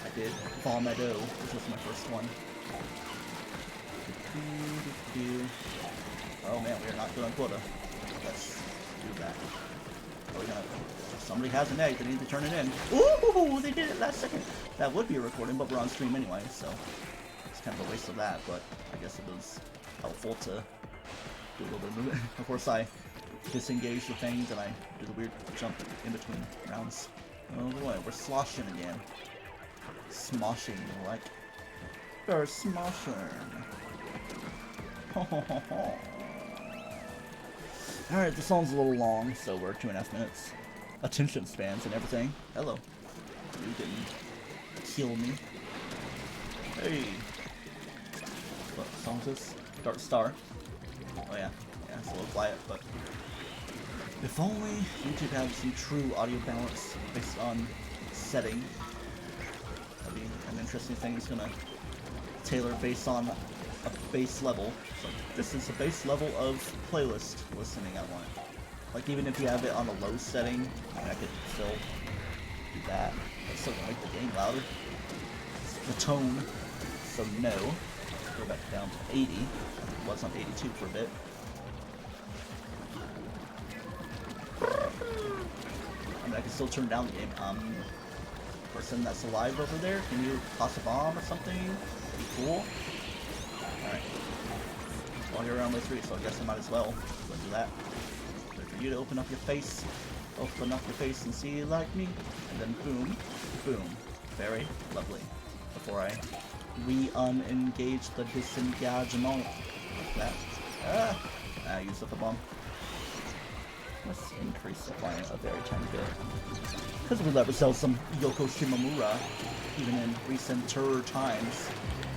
I did Fall Meadow, which was my first one. Oh man, we are not doing quota. Let's do that. Are we gonna... Somebody has an egg, they need to turn it in. Ooh, they did it last second. That would be a recording, but we're on stream anyway, so it's kind of a waste of that, but I guess it was helpful to do a little bit of movement. Of course, I disengage the things and I do the weird jump in between rounds. Oh boy, we're sloshing again. Smoshing, like. We're smoshing. Alright, the song's a little long, so we're 2.5 minutes. Attention spans and everything. Hello. You didn't kill me. Hey. What song is this? Dark Star. Oh yeah. Yeah, it's a little quiet, but if only YouTube had some true audio balance based on setting. That'd be an interesting thing. It's gonna tailor based on a base level. So this is a base level of playlist listening I want. Like even if you have it on a low setting, I mean, I could still do that. It's still gonna make the game louder. The tone, so no. Go back down to 80. It was on 82 for a bit. I mean, I can still turn down the game. Person that's alive over there, can you toss a bomb or something? That'd be cool. Alright. Well, you're around with 3, so I guess I might as well do that. Wait for you to open up your face. Open up your face and see like me. And then boom, boom. Very lovely. Before I re-unengage the disengagement like that. Use up the bomb. Let's increase supply a very tiny bit. Because we let ourselves some Yoko Shimomura, even in recenter times.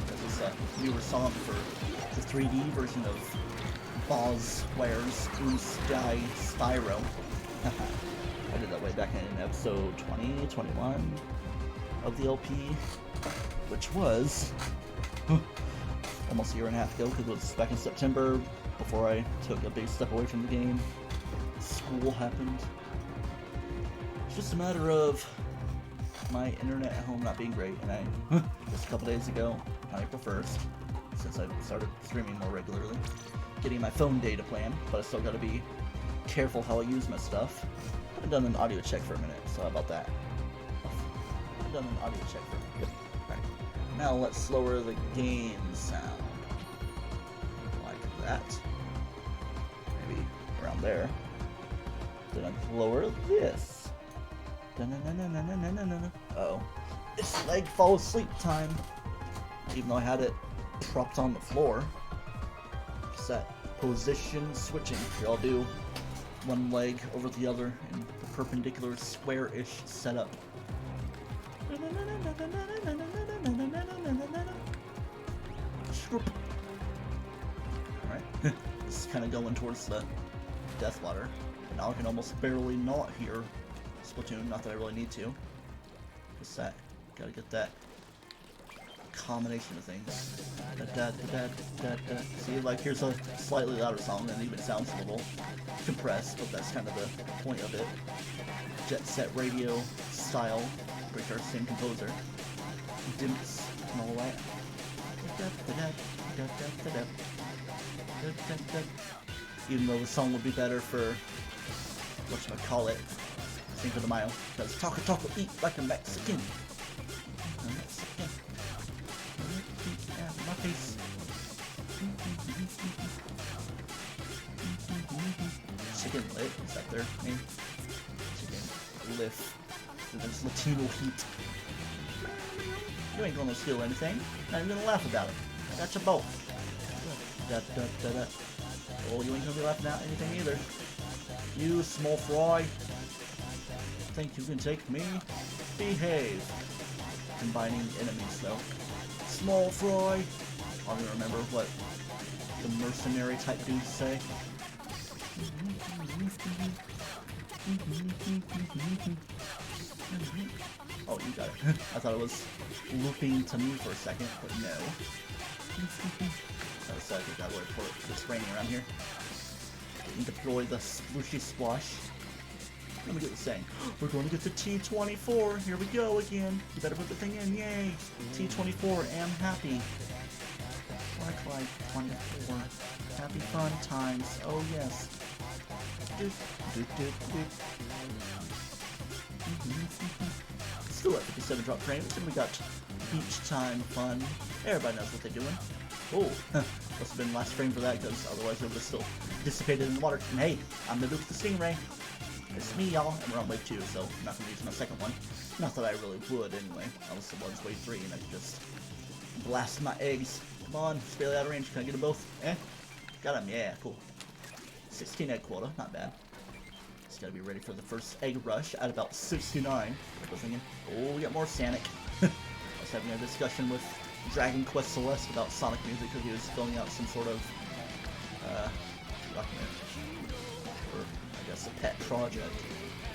This is a newer song for the 3D version of Bosware's Blue Sky Spyro. I did that way back in episode 20, 21 of the LP, which was almost a year and a half ago, because it was back in September, before I took a big step away from the game. School happened. It's just a matter of my internet at home not being great, and I, just a couple days ago, on April 1st, since I started streaming more regularly, getting my phone data plan, but I still gotta be careful how I use my stuff. I haven't done an audio check for a minute, so how about that? I've done an audio check for a minute. Good. Alright. Now let's lower the game sound. Like that. Maybe around there. Then I lower this. Uh-oh. It's leg fall asleep time. Even though I had it propped on the floor. Just that position switching. Here, I'll do one leg over the other in the perpendicular square-ish setup. Alright. This is kind of going towards the death ladder. Now I can almost barely not hear Splatoon, not that I really need to. Just that, gotta get that combination of things. See, like here's a slightly louder song and it even sounds a little compressed, but that's kind of the point of it. Jet Set Radio style, pretty sure same composer. Dimps and all that. Even though the song would be better for whatchamacallit, Cinco de Mayo, because taco eat like a Mexican. My face. Chicken lit, is that their name? Chicken lift. There's Latino heat. You ain't gonna steal anything. Not even gonna laugh about it. I got your both. Oh, you ain't gonna be laughing at anything either. You small fry. Think you can take me? Behave. Combining enemies though. Small fry. I don't even remember what the mercenary type dudes say. Oh, you got it. I thought it was looping to me for a second, but no. So I think that word for it. It's raining around here. And deploy the splooshy splosh. Let me get the saying. We're going to get the T-24. Here we go again. You better put the thing in. Yay. T-24. Am happy. TryclydeTamer. Happy fun times. Oh yes. Still at 57 drop frames, and we got beach time fun. Everybody knows what they're doing. Oh, must have been last frame for that, because otherwise it would have still dissipated in the water. And hey, I'm the Duke of the Stingray. It's me, y'all, and we're on wave 2, so I'm not going to use my second one. Not that I really would, anyway. Unless it was wave 3, and I could just blast my eggs. Come on, it's barely out of range. Can I get them both? Got them, yeah, cool. 16 egg quota, not bad. Just gotta be ready for the first egg rush at about 69. I was thinking, oh, we got more Sonic. I was having a discussion with Dragon Quest Celeste about Sonic music because he was filling out some sort of document, or I guess a pet project.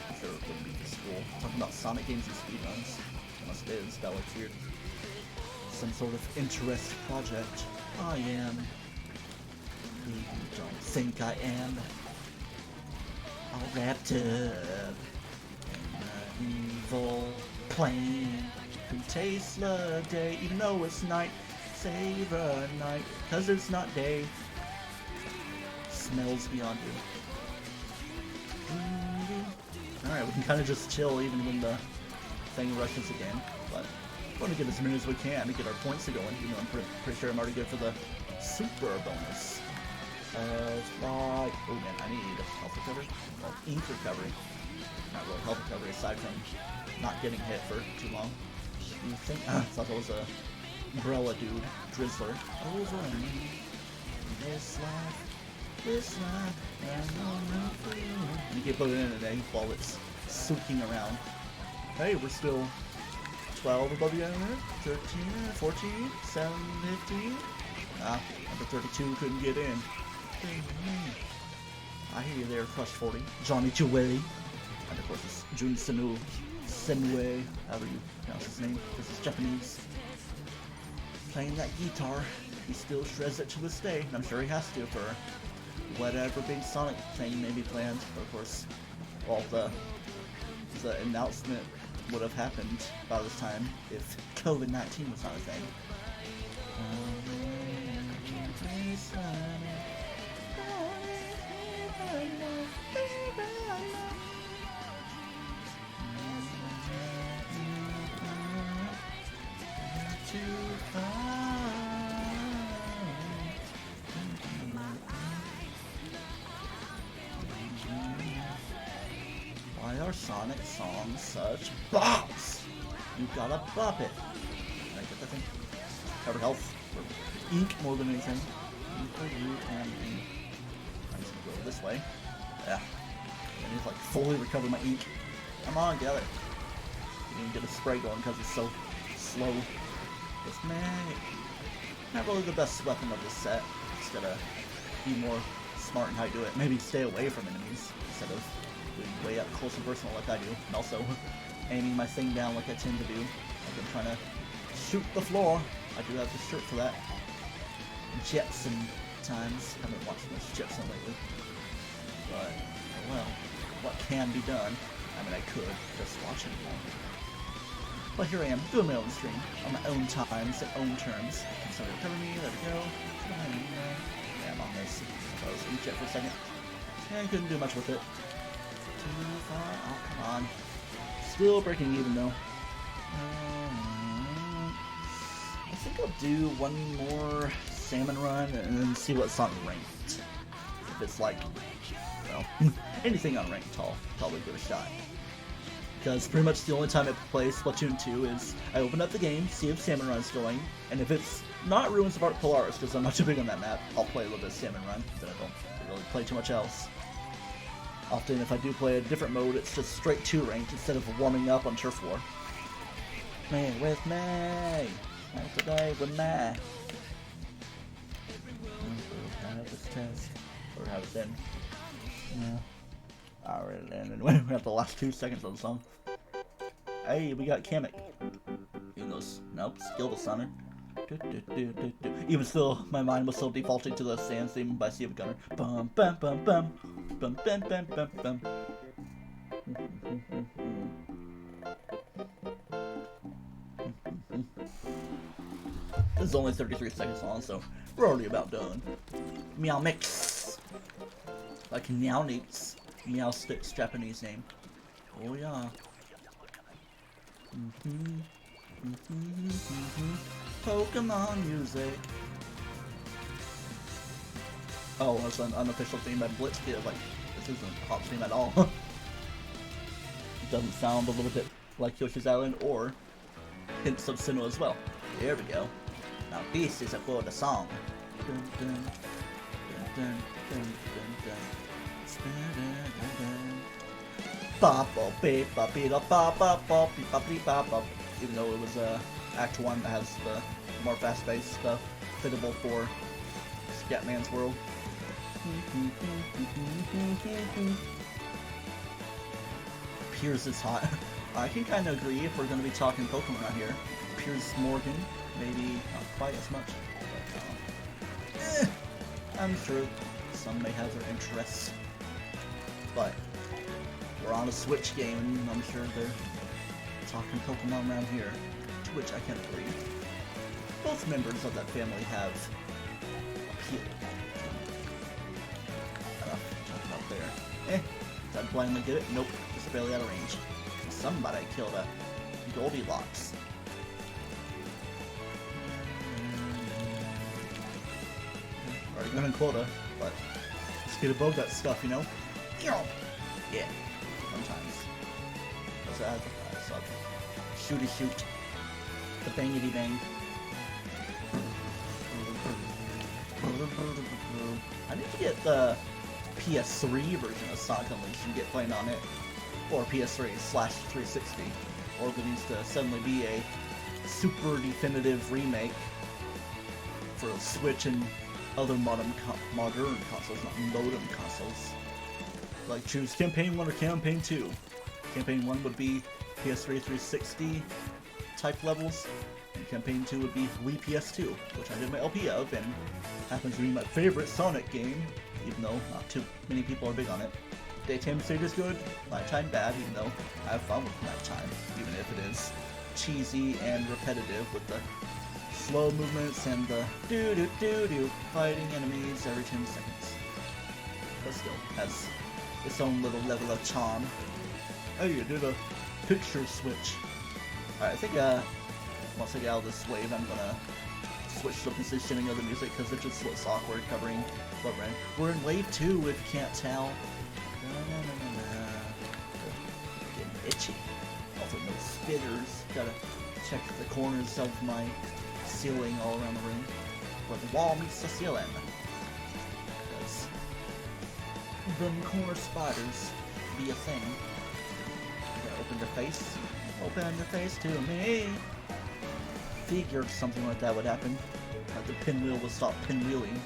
I'm sure it wouldn't be for school. Talking about Sonic games and speedruns. Unless it is, that looks weird. Some sort of interest project. I am. You don't think I am. All wrapped up in an evil plan. We taste the day, even though it's night. Save a night, cause it's not day. Smells beyond you. Alright, we can kind of just chill even when the thing rushes again. But we want to get as many as we can to get our points going. Even though I'm pretty sure I'm already good for the super bonus. Like, oh man, I need health recovery. Well, ink recovery. Not really health recovery aside from not getting hit for too long. You think? I thought that was a umbrella dude, Drizzler. Over me, this life. this line, and you keep putting it in an egg while it's soaking around. Hey, we're still 12 above the ender, 13, 14, 7, 15. Ah, number 32 couldn't get in. I hear you there, Crush 40. Johnny Chue. And of course, it's Jun Senue, however you pronounce his name. This is Japanese. Playing that guitar. He still shreds it to this day, and I'm sure he has to for whatever big Sonic thing may be planned. But of course, all the announcement would have happened by this time if COVID-19 was not a thing. Why are Sonic songs such bops? You gotta bop it. Can I get that thing? Cover health. Or ink more than anything. Ink for you and ink. I'm just gonna go this way. Yeah. I need to like fully recover my ink. Come on, get it. You need to get a spray going because it's so slow. It's not really the best weapon of this set. Just gotta be more smart in how you do it. Maybe stay away from enemies instead of doing way up close and personal like I do. And also aiming my thing down like I tend to do. I've been trying to shoot the floor. I do have the shirt for that. Jetson times. I haven't watched much Jetson lately. But, well, what can be done? I mean, I could just watch it more. But here I am, doing my own stream, on my own times, and own terms. So recover me, there we go. Yeah, I'm on this. I was gonna check for a second. Yeah, I couldn't do much with it. Too far. Oh, come on. Still breaking even though. I think I'll do one more Salmon run and then see what's on ranked. If it's like, well, anything on ranked, I'll probably give it a shot. Because pretty much the only time I play Splatoon 2 is I open up the game, see if Salmon Run's going, and if it's not Ruins of Arc Polaris, because I'm not too big on that map, I'll play a little bit of Salmon Run, but I don't really play too much else. Often if I do play a different mode, it's just straight to ranked instead of warming up on Turf War. Me with me! Not today with me! Have this test. Or have it in. Yeah. Alright, and we have the last 2 seconds of the song. Hey, we got Kamek. Even though, nope, skill the Sonner. Even still, my mind was still defaulting to the Sans theme by Sea of Gunner. Bum bum bum bum. Bum bum bum bum bum. This is only 33 seconds long, so we're already about done. Meow Mix. Like Meow Nix. Meow Stick's Japanese name. Oh yeah. Pokemon music. Oh, that's an unofficial theme by Blitz. Like, this isn't a pop theme at all. It doesn't sound a little bit like Yoshi's Island or hints of Sinnoh as well. There we go. Now this is a good song. Dun, dun, dun, dun, dun, dun, dun. Even though it was Act 1 that has the more fast-paced stuff, fitable for Scatman's world. Piers is hot. I can kind of agree if we're going to be talking Pokemon out here. Piers Morgan, maybe not quite as much. But, I'm sure some may have their interests. But we're on a Switch game, and I'm sure they're talking Pokemon around here, to which I can agree. Both members of that family have appeal. Talk about there. Did I blindly get it? Nope, just barely out of range. Somebody killed a Goldilocks. Already got in quota, but let's get above that stuff, you know? Yeah, sometimes. What's that? That's like shooty shoot. The bangity bang. I need to get the PS3 version of Sonic Unleashed and get playing on it, or PS3/360, or there needs to suddenly be a super definitive remake for Switch and other modern consoles, not modem consoles. Like, choose Campaign 1 or Campaign 2. Campaign 1 would be PS3 360 type levels, and Campaign 2 would be Wii PS2, which I did my LP of, and happens to be my favorite Sonic game, even though not too many people are big on it. Daytime stage is good, nighttime bad, even though I have fun with nighttime, even if it is cheesy and repetitive with the slow movements and the do-do-do-do fighting enemies every 10 seconds. But still, has its own little level of charm. Oh, you did a picture switch. Alright, I think once I get out of this wave, I'm gonna switch the positioning of the music because it just looks awkward covering what we're in. We're in wave 2 if you can't tell. Getting itchy. Also no spitters. Gotta check the corners of my ceiling all around the room. Where the wall meets the ceiling. Because them corner spiders be a thing. Gotta open your face. Open your face to me. Figured something like that would happen. Like the pinwheel will stop pinwheeling.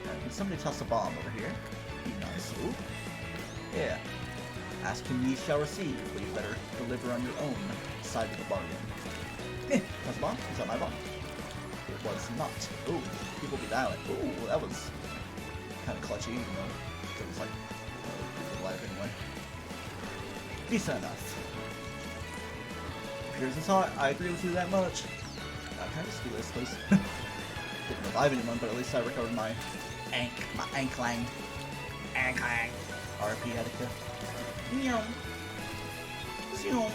Can somebody toss a bomb over here? Be nice. Ooh. Yeah. Ask him ye shall receive, but you better deliver on your own side of the bargain. That's a bomb? Is that my bomb? It was not. Ooh, people be dialing. Ooh, that was kind of clutchy, you know. It was like, alive anyway. Decent enough. Appears it's hot. I agree with you that much. Can I just do this, please? Didn't revive anyone, but at least I recovered my anklang. Anklang. RP Attica. Meow. Meow.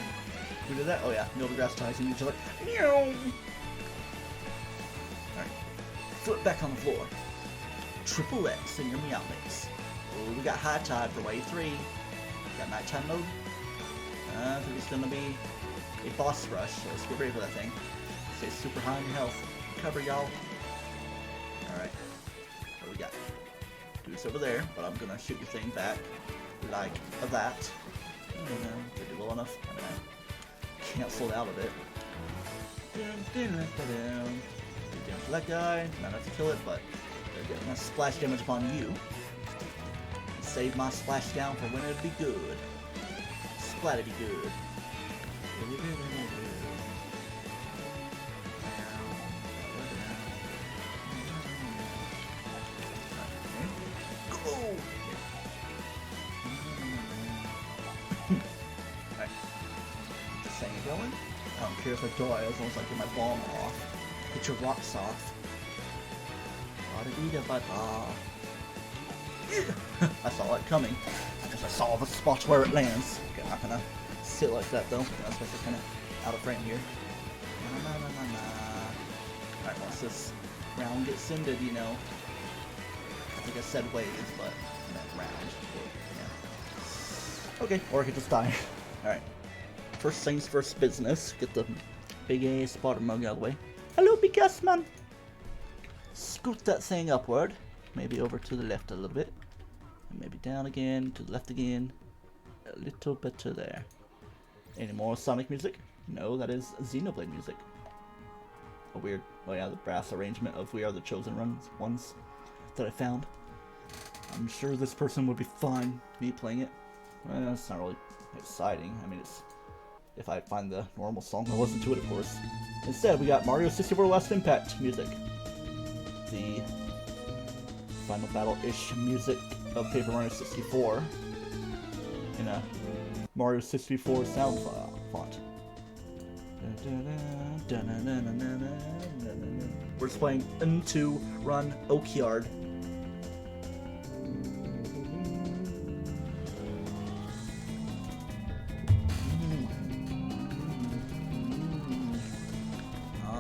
Who did that? Oh yeah, Neil deGrasse Tyson each other. Meow. Alright. Foot back on the floor. Triple X in your meow mix. Oh, we got high tide for wave 3. Got nighttime mode. I think it's gonna be a boss rush, so let's get ready for that thing. Stay super high in your health. Cover, y'all. Alright. What do we got? Do this over there, but I'm gonna shoot your thing back like that. I don't know. Did it well enough? I don't know. Canceled out of it. For that guy, not enough to kill it, but they're getting a splash damage upon you. Save my splash down for when it'd be good. Splat'd be good. Going? I don't care if I die as long as I get my bomb off. Get your rocks off. I saw it coming. Because I saw the spot where it lands. Okay, I'm not gonna sit like that though. That's why we're kinda out of frame here. Alright, once this round gets ended, you know. I think I said wave, but I meant round. Yeah. Okay, or I could just die. Alright. First things first business, get the big A spotter mug out of the way. Hello, big ass man! Scoot that thing upward. Maybe over to the left a little bit. And maybe down again, to the left again. A little bit to there. Any more Sonic music? No, that is Xenoblade music. A weird, oh yeah, the brass arrangement of We Are the Chosen Ones that I found. I'm sure this person would be fine, me playing it. Well, it's not really exciting. I mean, it's... if I find the normal song, I'll listen to it, of course. Instead, we got Mario 64 Last Impact music. The final battle-ish music of Paper Mario 64 in a Mario 64 sound font. We're just playing Into Run Oakyard.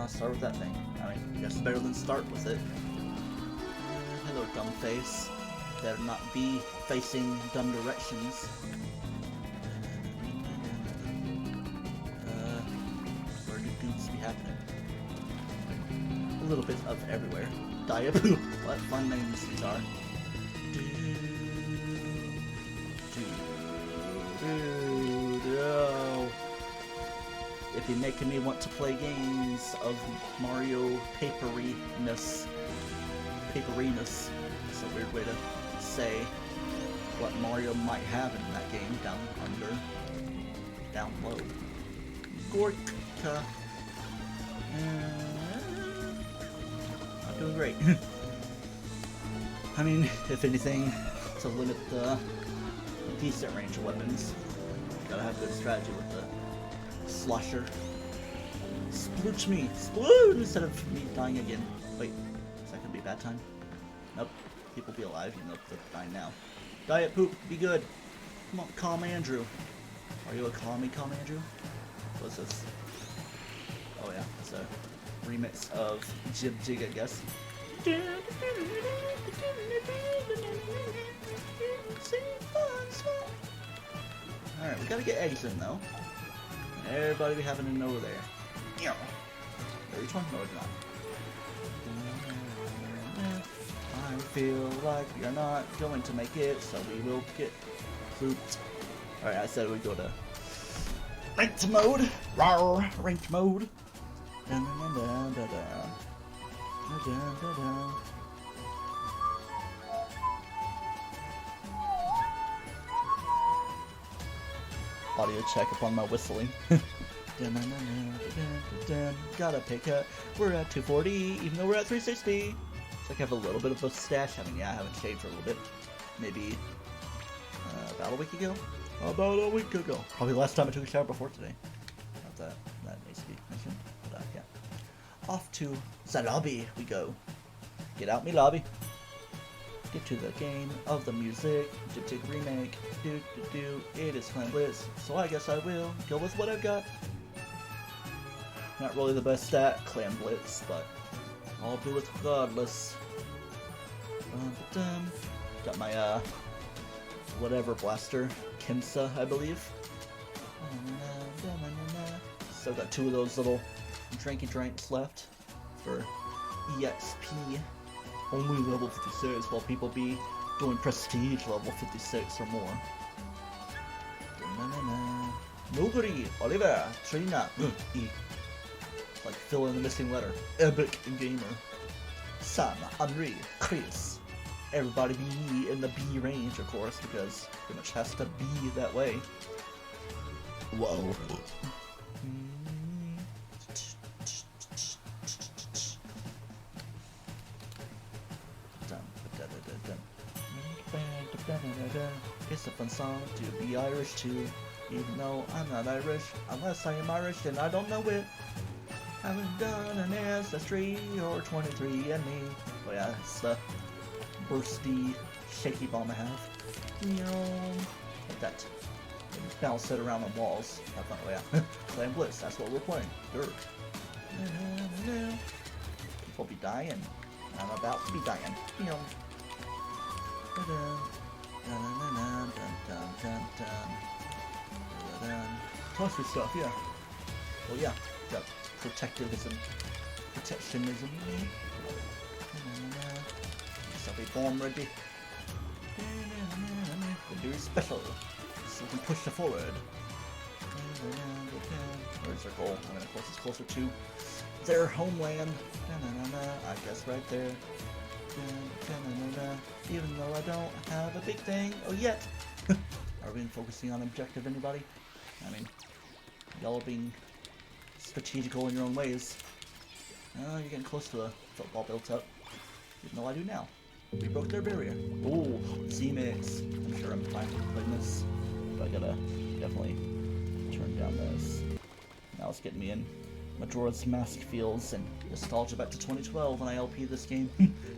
Start with that thing. I mean, I guess better than start with it. Hello, dumb face. Better not be facing dumb directions. Where do dudes be happening? a little bit of everywhere. Diet poop. What fun names these are. No. If you're making me want to play games of Mario paperiness. Paperiness. It's a weird way to say what Mario might have in that game. Down under. Down low. Gorka. Not doing great. I mean, if anything, to limit the decent range of weapons, gotta have good strategy with the slasher. Splooch me! Sploot! Instead of me dying again. Wait, is that gonna be a bad time? Nope. People be alive, even though they're dying now. Diet poop, be good. Come on, calm Andrew. Are you a calm Andrew? What's this? Oh yeah, it's a remix of Jib Jig, I guess. Alright, we gotta get eggs in though. Everybody be having to know there. Yeah. Each one? No, it's not. I feel like we are not going to make it, so we will get pooped. Alright, I said we'd go to ranked mode. Rawr, ranked mode. Dun, dun, dun, dun, dun, dun. Dun, dun, dun, dun. Audio check upon my whistling. Dun, dun, dun, dun, dun, dun. Got a pay cut. We're at 240, even though we're at 360. Looks like I have a little bit of a stash. I mean, yeah, I haven't shaved for a little bit. Maybe about a week ago. About a week ago. Probably the last time I took a shower before today. Not that needs to be mentioned. But yeah. Off to the lobby we go. Get out me lobby. Get to the game of the music. Jib Jig remake. It is Clam Blitz. So I guess I will go with what I've got. Not really the best at Clam Blitz, but I'll do it regardless. Got my whatever blaster. Kimsa, I believe. Still got 2 of those little drinky drinks left for EXP. Only level 56, while people be doing prestige level 56 or more. Nobody, Oliver, Trina, like fill in the missing letter. Epic Gamer, Sam, Henri, Chris. Everybody be in the B range, of course, because pretty much has to be that way. Whoa. It's a fun song to be Irish too, even though I'm not Irish. Unless I am Irish, then I don't know it. Haven't done an ancestry or 23andMe. Oh yeah, it's the bursty, shaky bomb I have. Like that. And bounce it around on walls. Have fun. Oh yeah. Clam Blitz, that's what we're playing. Dirt. People be dying. I'm about to be dying. Tossy stuff, yeah. Oh yeah. Got protectionism. So be bomb ready. Very special. So we can push it forward. Where's their goal? I mean, of course, it's closer to their homeland. I guess right there. Even though I don't have a big thing. Oh, yet. Are we focusing on objective, anybody? I mean, y'all are being strategical in your own ways. You're getting close to a football built up. Even though I do now. We broke their barrier. Ooh, Z-Mix. I'm sure I'm fine playing this. But I gotta definitely turn down this. Now it's getting me in Majora's Mask feels and nostalgia back to 2012 when I LP this game.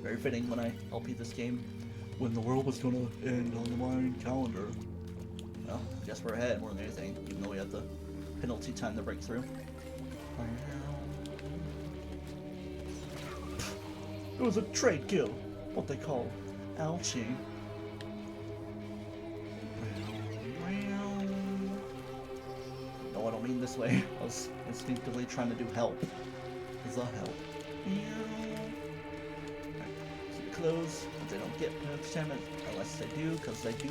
Very fitting when I LP this game when the world was gonna end on the Mayan calendar. Well, I guess we're ahead more than anything, even though we had the penalty time to break through. It was a trade kill. What they call Alchie. No, I don't mean this way. I was instinctively trying to do help. The help. Keep it closed, but they don't get enough damage unless they do, because they do.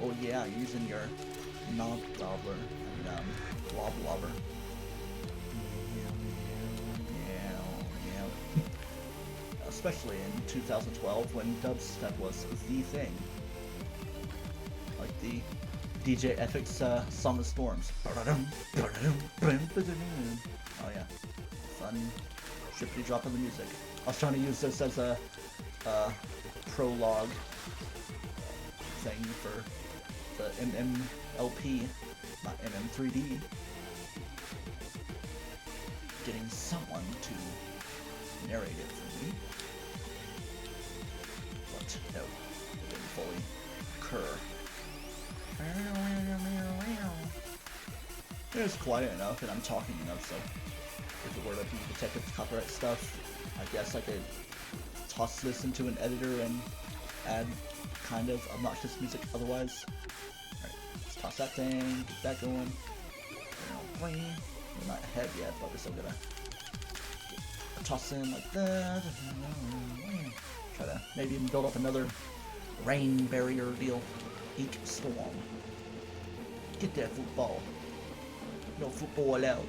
Oh yeah, using your knob gobbler and blob lobber. Especially in 2012 when dubstep was the thing. Like the DJ Epic's Song of Storms. Oh yeah, fun shippity drop of the music. I was trying to use this as a prologue thing for the MMLP, not MM3D. Getting someone to narrate it for me. But no, it didn't fully occur. It's quiet enough and I'm talking enough, so if it were to be protected with copyright stuff, I guess I could toss this into an editor and add kind of obnoxious music otherwise. Alright, let's toss that thing, get that going. We're not ahead yet, but we're still gonna toss in like that. Try to maybe even build up another rain barrier deal. Ink storm. Get that football. No football allowed.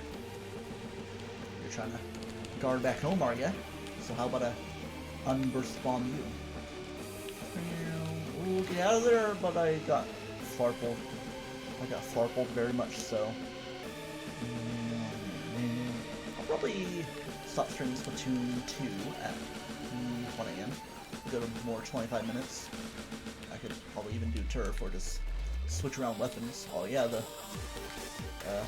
You're trying to guard back home, are ya? So how about a unburst bomb you? Ooh, get out of there, but I got farpled. Very much so. I'll probably stop streaming Splatoon 2 at 1 AM. Go to more 25 minutes. I could probably even do turf or just switch around weapons. Oh yeah, the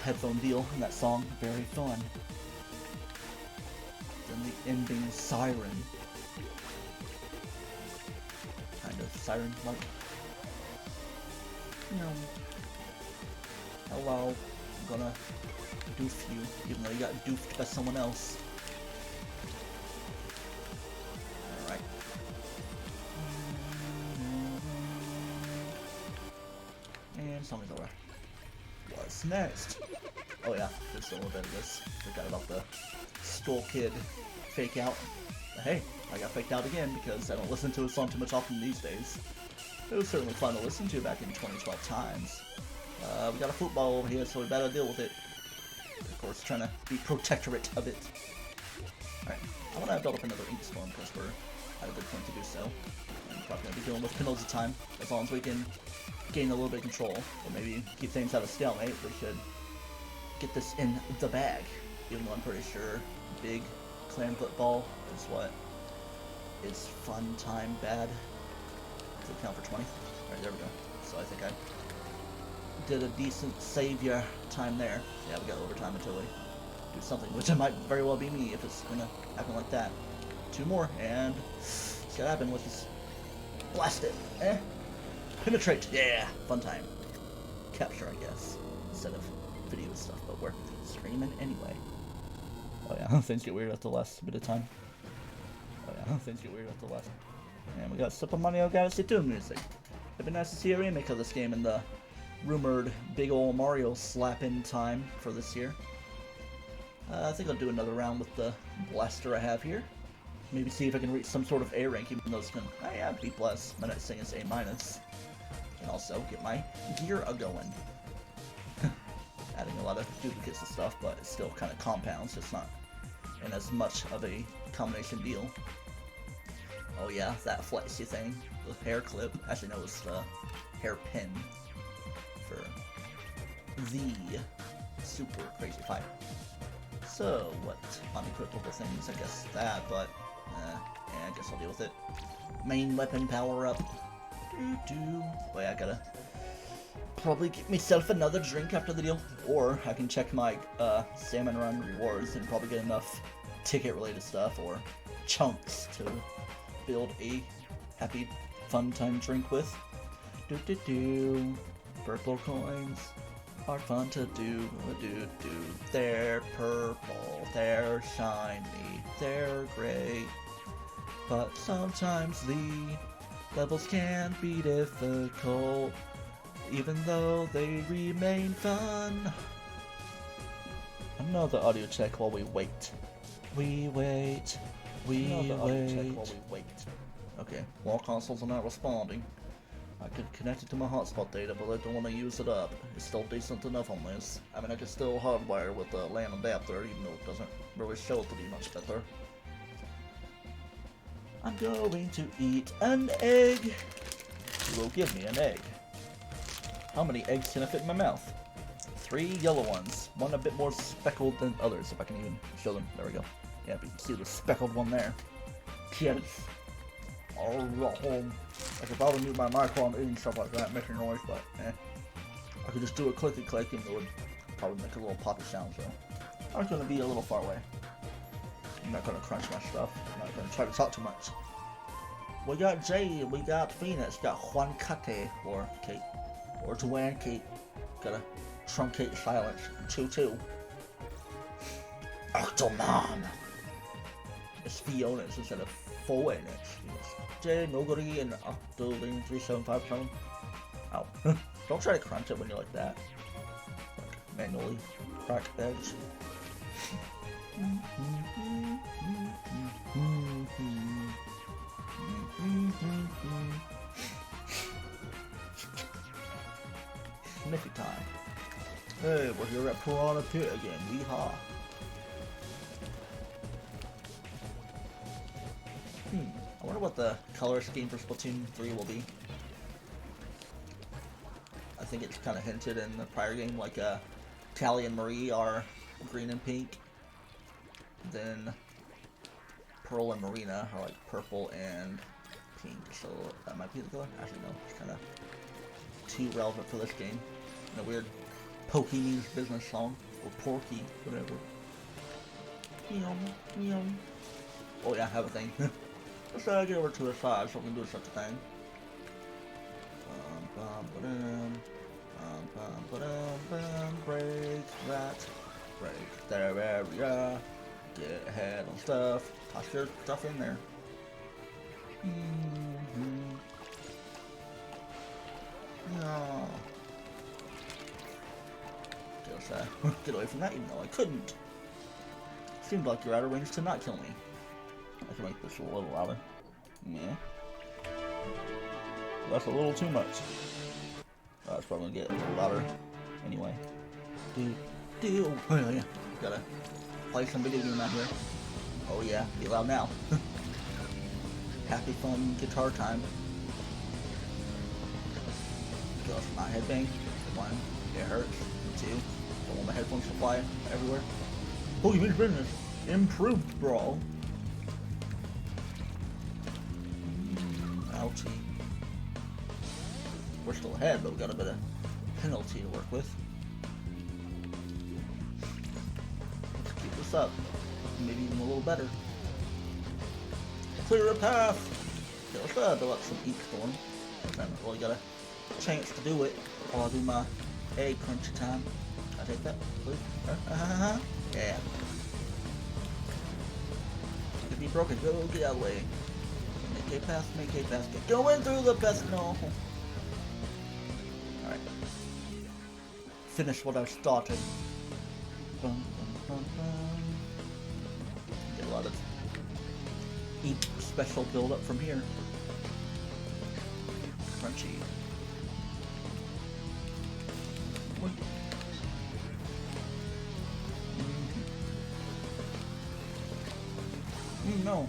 headphone deal in that song, very fun. Then the ending siren. Kind of siren like. Hello, I'm gonna doof you, even though you got doofed by someone else. Alright. And song's over. What's next? Oh yeah, just a little bit of this. Forgot about the Skull Kid fake out. But hey, I got faked out again because I don't listen to a song too much often these days. It was certainly fun to listen to back in 2012 times. We got a football over here, so we better deal with it. Of course, trying to be protectorate of it. Alright, I want to build up another ink storm because we're at a good point to do so. I'm probably going to be dealing with Pinel's time, as long as we can gain a little bit of control, or maybe keep things at a stalemate. We should get this in the bag, even though I'm pretty sure big clan football is what is fun time bad. Does it count for 20? Alright, there we go. So I think I did a decent savior time there. Yeah, we got overtime until we do something, which it might very well be me if it's gonna happen like that. 2 more, and it's gonna happen with this. Blast it! Penetrate! Yeah! Fun time. Capture, I guess, instead of video stuff, but we're streaming anyway. Oh yeah, things get weird after the last bit of time. And we got Super Mario Galaxy 2 music. It'd be nice to see a remake of this game in the rumored big ol' Mario slap-in time for this year. I think I'll do another round with the blaster I have here. Maybe see if I can reach some sort of A rank, even though it's gonna... I have B+, my next thing is A-. And also get my gear a-going. Adding a lot of duplicates and stuff, but it's still kind of compounds, just not in as much of a combination deal. Oh yeah, that flexy thing, the hair clip. Actually no, it's the hairpin for the super crazy fire. So what unequipable things? I guess that, but yeah, I guess I'll deal with it. Main weapon power up. Wait, I gotta probably get myself another drink after the deal, or I can check my Salmon Run rewards and probably get enough ticket related stuff or chunks to build a happy fun time drink with. Purple coins are fun to do. They're purple, they're shiny, they're gray, but sometimes the levels can be difficult, even though they remain fun. Another audio check while we wait. We wait. We wait. Okay, more consoles are not responding. I could connect it to my hotspot data, but I don't want to use it up. It's still decent enough on this. I mean, I could still hardwire with the LAN adapter, even though it doesn't really show it to be much better. I'm going to eat an egg. You will give me an egg. How many eggs can I fit in my mouth? 3 yellow ones. One a bit more speckled than others, if I can even show them. There we go. Yeah, but you can see the speckled one there. Yes. Like if I would mute my microphone eating stuff like that, making noise, but I could just do a clicky click and it would probably make a little poppy sound, so I'm gonna be a little far away. I'm not gonna crunch my stuff. I'm not gonna try to talk too much. We got Jay, we got Phoenix, got Juan Cate, or Kate, or Joanne Kate. Gotta truncate silence. 2-2. Octomom! It's Fiona instead of 4 in it. J, Noguri, and Octoling 3757. Ow. Don't try to crunch it when you're like that. Like, manually crack eggs. Sniffy time. Hey, we're here at Piranha Pit again. Yeehaw. I wonder what the color scheme for Splatoon 3 will be. I think it's kind of hinted in the prior game, like Callie and Marie are green and pink. Then Pearl and Marina are like purple and pink, so that might be the color. Actually, no, it's kind of too relevant for this game. In a weird Pokey Means Business song, or Porky, whatever. Meow, meow. Oh yeah, I have a thing. Let's get over to the side so we can do such a thing. Break that. Break their area. Get ahead on stuff. Toss your stuff in there. No. Just get away from that even though I couldn't. Seemed like you're out of range to not kill me. I can make this a little louder. Yeah. That's a little too much. That's probably gonna get a little louder. Anyway. Oh yeah. Gotta play some video game out here. Oh yeah, be loud now. Happy fun guitar time. Gosh, my headbang. 1, it hurts. 2, don't want my headphones to fly everywhere. Holy business. Improved brawl. Ouchie. We're still ahead, but we got a bit of penalty to work with. Let's keep this up. Maybe even a little better. Clear a path! Okay, let's build up some ink storm. I haven't really got a chance to do it while I do my egg crunchy time. Can I take that, please? Yeah. If be broken, go get out of the way. Make a pass, get going through the best. No. Alright. Finish what I started. Bum, bum, bum, bum. Get a lot of ink special build up from here. Crunchy. No.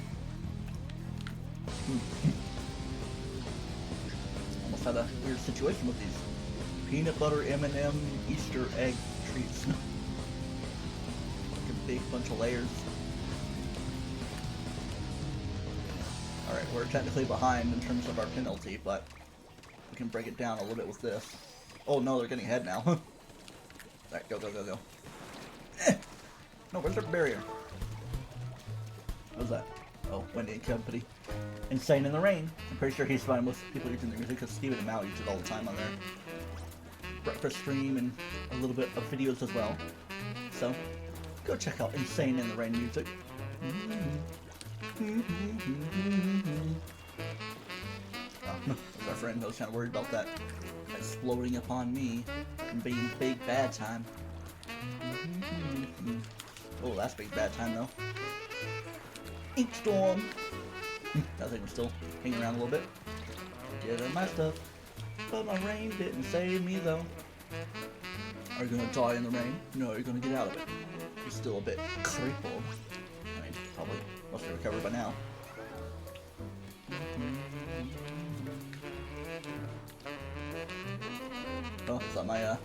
Almost had a weird situation with these peanut butter M&M Easter egg treats. Like a big bunch of layers. Alright, we're technically behind in terms of our penalty, but we can break it down a little bit with this. Oh no, they're getting ahead now. Alright, go. No, where's their barrier? What was that? Oh, Wendy and Company. Insane in the Rain. I'm pretty sure he's fine with people using their music because Steven and Mal use it all the time on their breakfast stream and a little bit of videos as well. So, go check out Insane in the Rain music. Our friend was kind of worried about that exploding upon me and being big bad time. Oh, last big bad time though. Ink storm. I think we're still hanging around a little bit. Getting my stuff, but my rain didn't save me though. Are you gonna die in the rain? No, you're gonna get out of it. You're still a bit crippled. I mean, probably must have recovered by now. Oh, I thought my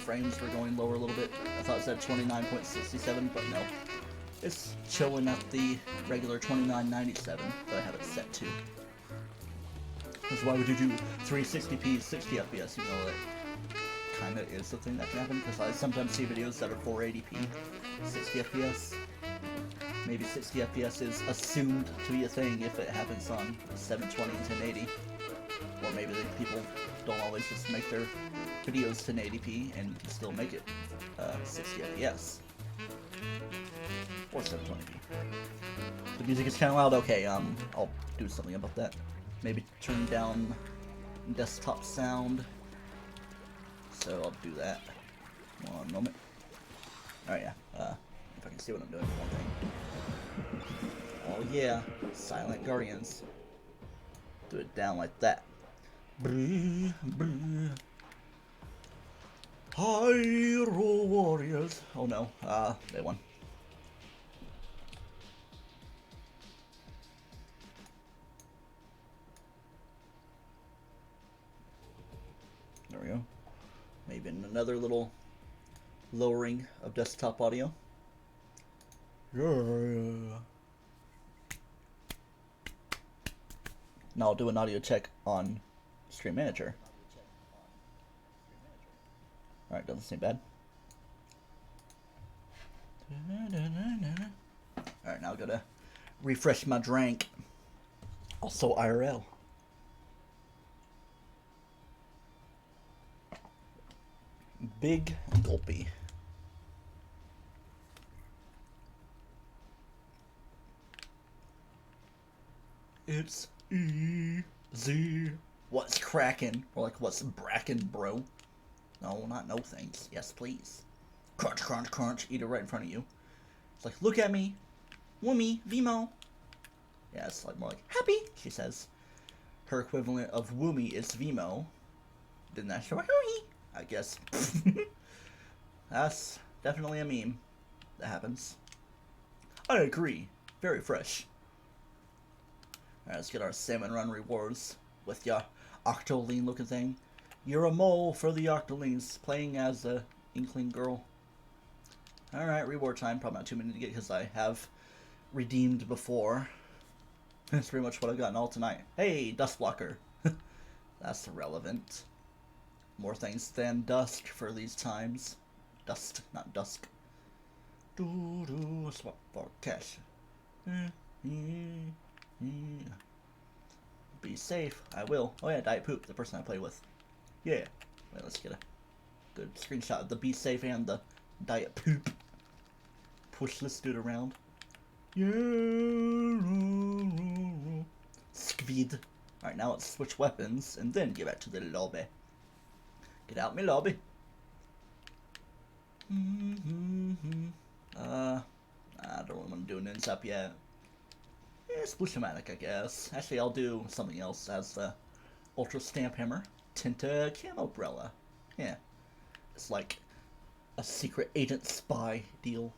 frames were going lower a little bit. I thought it said 29.67, but no. It's showing at the regular 29.97 that I have it set to. Because why would you do 360p 60 FPS, even though that kind of is the thing that can happen? Because I sometimes see videos that are 480p 60 FPS. Maybe 60 FPS is assumed to be a thing if it happens on 720 and 1080. Or maybe people don't always just make their videos 1080p and still make it 60 FPS. Or 720p. The music is kind of loud. Okay, I'll do something about that. Maybe turn down desktop sound. So I'll do that. One moment. Alright, yeah. If I can see what I'm doing for one thing. Oh yeah, Silent Guardians. Do it down like that. Hyrule Warriors. Oh no, they won. There we go. Maybe another little lowering of desktop audio. Yeah. Now I'll do an audio check on Stream Manager. Alright, doesn't seem bad. Alright, now I gotta refresh my drink. Also IRL. Big gulpy. It's easy. What's cracking? Or like, what's brackin', bro? No, not no thanks. Yes, please. Crunch, crunch, crunch. Eat it right in front of you. It's like, look at me. Woomy, Vimo. Yeah, it's like more like, happy, she says. Her equivalent of woomy is Vimo. Didn't that show? I guess. That's definitely a meme that happens. I agree. Very fresh. Alright, let's get our Salmon Run rewards with your Octoline looking thing. You're a mole for the Octolines, playing as a Inkling girl. Alright, reward time. Probably not too many to get because I have redeemed before. That's pretty much what I've gotten all tonight. Hey, Dust Blocker. That's relevant. More things than dust for these times. Dust, not dusk. Swap for cash. Be safe. I will. Oh yeah, Diet Poop, the person I play with. Yeah. Wait, let's get a good screenshot of the Be Safe and the Diet Poop. Push this dude around. Yeah. Squid. Alright, now let's switch weapons and then get back to the lobby. Get out my lobby. I don't really want to do an ins-up yet. Yeah, Splatoon-matic, I guess. Actually, I'll do something else as the Ultra Stamp Hammer. Tinta Camo Umbrella. Yeah. It's like a secret agent spy deal.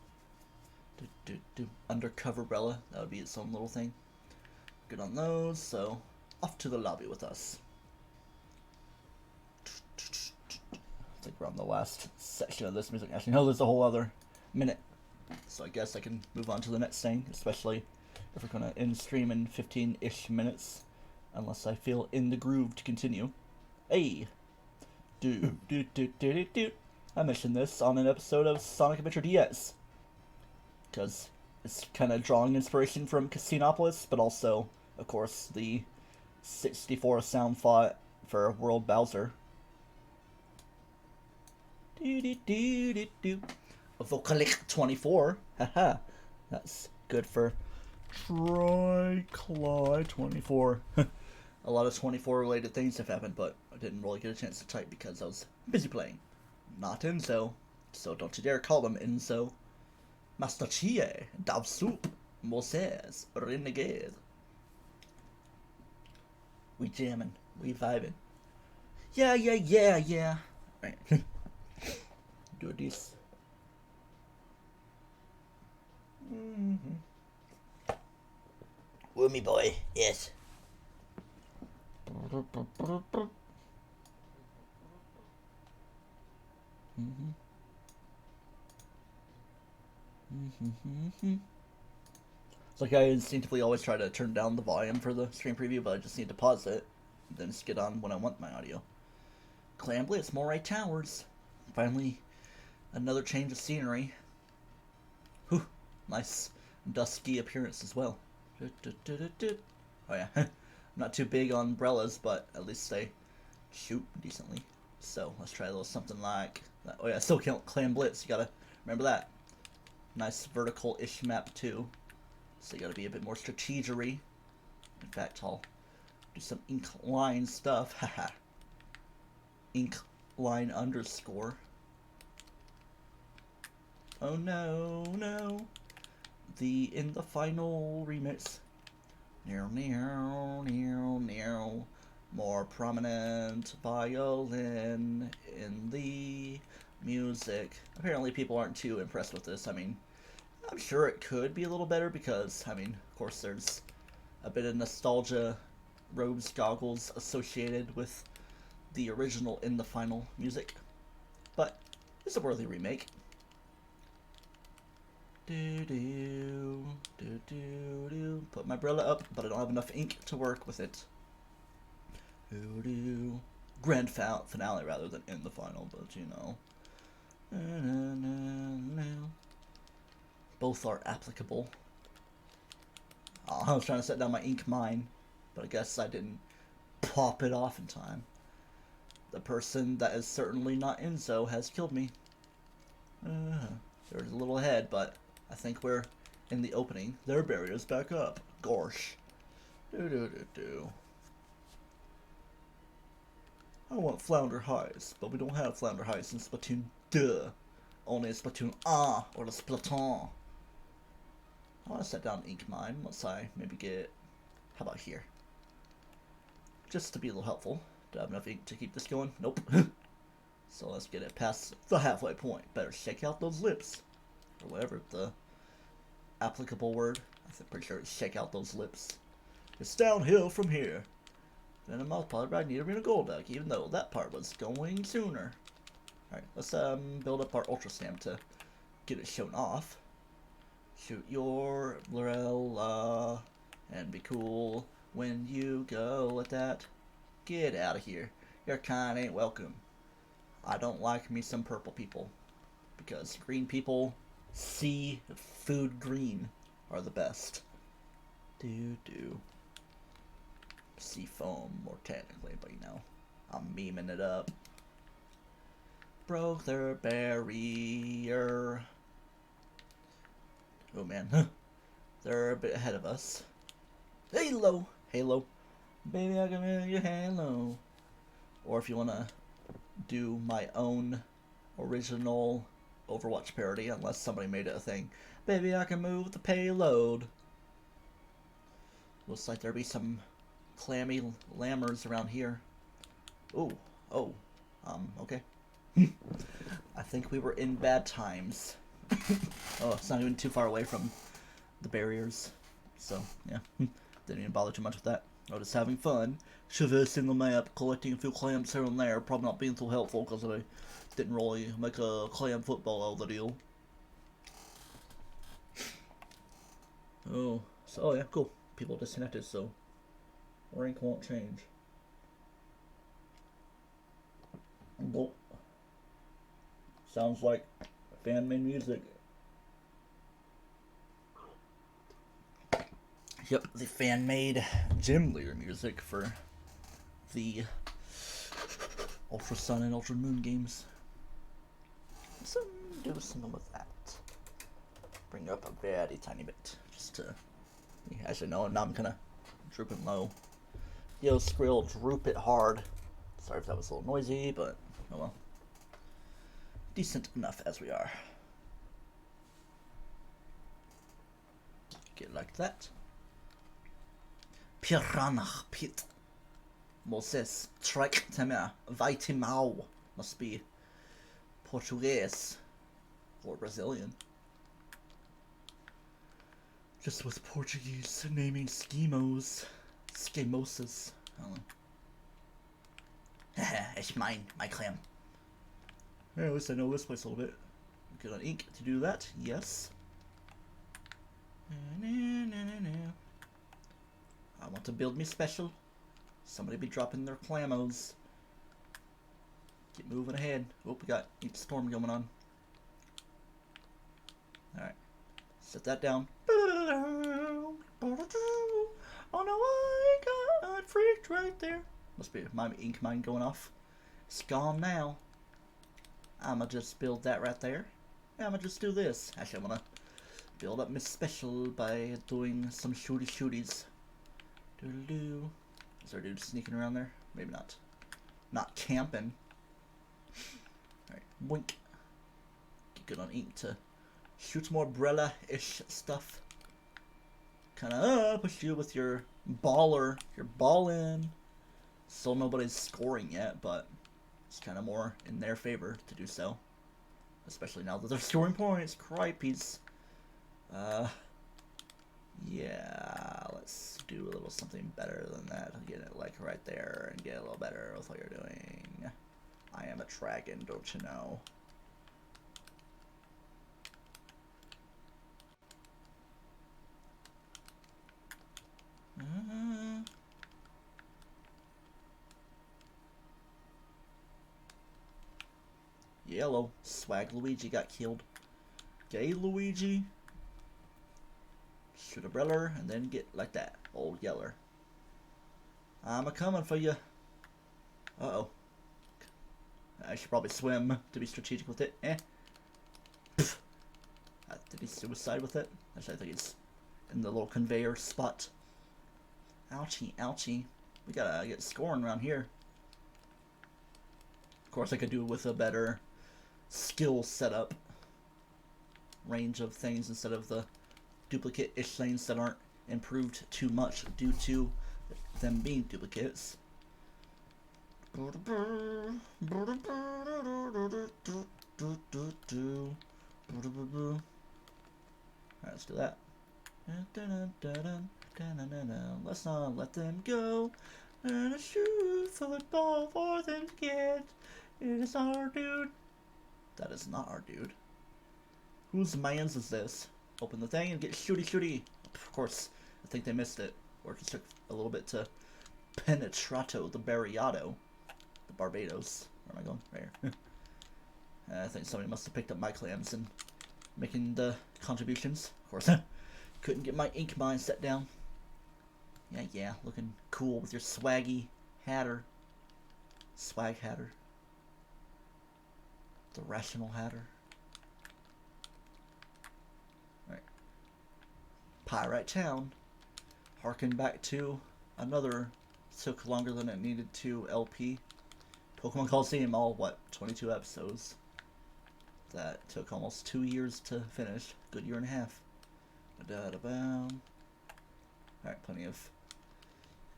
Undercover umbrella. That would be its own little thing. Good on those, so off to the lobby with us. I think we're on the last section of this music. Actually, no, there's a whole other minute. So I guess I can move on to the next thing, especially if we're going to end stream in 15-ish minutes. Unless I feel in the groove to continue. Hey! I mentioned this on an episode of Sonic Adventure DS. Because it's kind of drawing inspiration from Casinopolis, but also, of course, the 64 sound font for World Bowser. Vocalic 24. Haha. That's good for Tryclyde 24. A lot of 24 related things have happened, but I didn't really get a chance to type because I was busy playing. Not in, so So don't you dare call them Enzo. Master Chie, Dav Soup, Moses, Renegade. We jamming, we vibing. Yeah. Right. Do this. With me, boy. Yes. It's like I instinctively always try to turn down the volume for the screen preview, but I just need to pause it, and then just get on when I want my audio. Clam, Blitz, more right towers. Finally, another change of scenery. Whew, nice dusky appearance as well. Oh yeah, I'm not too big on umbrellas, but at least they shoot decently. So let's try a little something like that. Oh yeah, still count Clam Blitz. You gotta remember that. Nice vertical-ish map too. So you gotta be a bit more strategery. In fact, I'll do some ink line stuff. Haha. Ink line underscore. Oh no. In the final remix. More prominent violin in the music. Apparently people aren't too impressed with this. I mean, I'm sure it could be a little better because, I mean, of course there's a bit of nostalgia, robes, goggles associated with the original In the Final music. But it's a worthy remake. Put my umbrella up, but I don't have enough ink to work with it. Grand finale rather than In the Final, but you know. Both are applicable. Oh, I was trying to set down my ink mine, but I guess I didn't pop it off in time. The person that is certainly not Enzo has killed me. There's a little ahead, but I think we're in the opening. Their barrier's back up. Gosh. I want Flounder Highs, but we don't have Flounder Highs in Splatoon. Duh. Only in Splatoon or the Splatoon. I want to set down ink mine once I maybe get. How about here? Just to be a little helpful. Do I have enough ink to keep this going? Nope. So let's get it past the halfway point. Better shake out those lips. Or whatever the applicable word. I'm pretty sure it's shake out those lips. It's downhill from here. Then a mouth polyp, I need a arena gold duck, even though that part was going sooner. Alright, let's build up our ultra stamp to get it shown off. Shoot your umbrella and be cool when you go with that. Get out of here. Your kind ain't welcome. I don't like me some purple people. Because green people see food green are the best. Sea foam, more technically, but you know, I'm memeing it up. Broke their barrier. Oh man, they're a bit ahead of us. Halo! Baby, I can feel your halo. Or if you want to do my own original Overwatch parody, unless somebody made it a thing. Baby, I can move the payload. Looks like there'll be some clammy lammers around here. Okay. I think we were in bad times. Oh, it's not even too far away from the barriers. So, yeah. Didn't even bother too much with that. I was just having fun. Traversing the map, collecting a few clams here and there. Probably not being so helpful because I didn't really make a clam football out of the deal. Oh, yeah, cool. People disconnected, so rank won't change. Well, sounds like fan-made music. Yep, the fan-made gym leader music for the Ultra Sun and Ultra Moon games. So do something with that. Bring it up a very tiny bit, just to. Actually, no, now I'm kind of drooping low. Yo, Skrill, droop it hard. Sorry if that was a little noisy, but oh well. decent enough as we are. Get like that. Piranha pit. Moses TryclydeTamer Vaitimau. Must be Portuguese or Brazilian. Just with Portuguese naming schemos. Schemosas. I don't know. It's mine, my clam. At least I know this place a little bit. Get on ink to do that, yes. I want to build me special. Somebody be dropping their clammos. Get moving ahead. Oh, we got ink storm going on. Alright. Set that down. Oh no, I got freaked right there. Must be my ink mine going off. It's gone now. I'ma just build that right there. I'ma just do this. Actually, I'm gonna build up my special by doing some shooties. Doodle-doo. Is there a dude sneaking around there? Maybe not. Not camping. Alright, boink. Get good on ink to shoot more umbrella-ish stuff. Kinda push you with your baller. You're balling. Still nobody's scoring yet, but it's kind of more in their favor to do so. Especially now that they're scoring points. Cripes. Yeah, let's do a little something better than that. Get it like right there and get a little better with what you're doing. I am a dragon, don't you know? Yellow. Swag Luigi got killed. Gay Luigi. Shoot a brother and then get like that. Old Yeller. I'm a-coming for you. Uh-oh. I should probably swim to be strategic with it. Pfft. Did he suicide with it? Actually, I think it's in the little conveyor spot. Ouchie, ouchie. We gotta get scoring around here. Of course, I could do it with a better skill setup. Range of things instead of the duplicate-ish things that aren't improved too much due to them being duplicates. Alright, let's do that. Let's not let them go. And a shoot football for them to get. It is our dude. That is not our dude. Whose man's is this? Open the thing and get shooty. Of course, I think they missed it. Or it just took a little bit to penetrato the Barriado. The Barbados. Where am I going? Right here. I think somebody must have picked up my clams and making the contributions. Of course, couldn't get my ink mine set down. Yeah, looking cool with your swaggy hatter. Swag hatter. The rational hatter. Alright. Pyrite Town. Harken back to another, took longer than it needed to, LP. Pokemon Coliseum, all, what, 22 episodes. That took almost 2 years to finish. Good year and a half. Alright, plenty of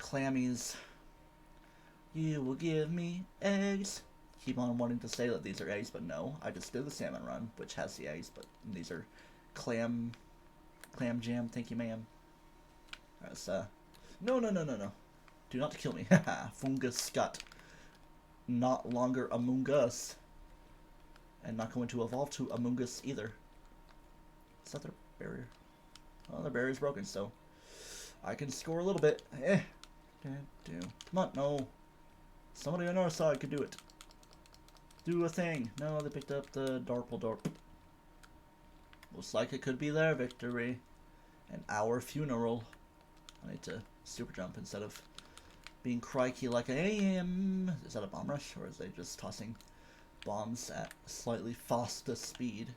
clammies. You will give me eggs. Keep on wanting to say that these are eggs, but no. I just did the salmon run, which has the eggs, but these are clam jam. Thank you, ma'am. That's, no. Do not kill me. Haha, Fungus Scott. Not longer Among Us. And not going to evolve to Among Us either. Is that their barrier? Well, their barrier's broken, so I can score a little bit. Come on, no. Somebody on our side could do it. Do a thing. No, they picked up the Darple. Looks like it could be their victory. And our funeral. I need to super jump instead of being crikey like I am. Is that a bomb rush? Or is they just tossing bombs at slightly faster speed?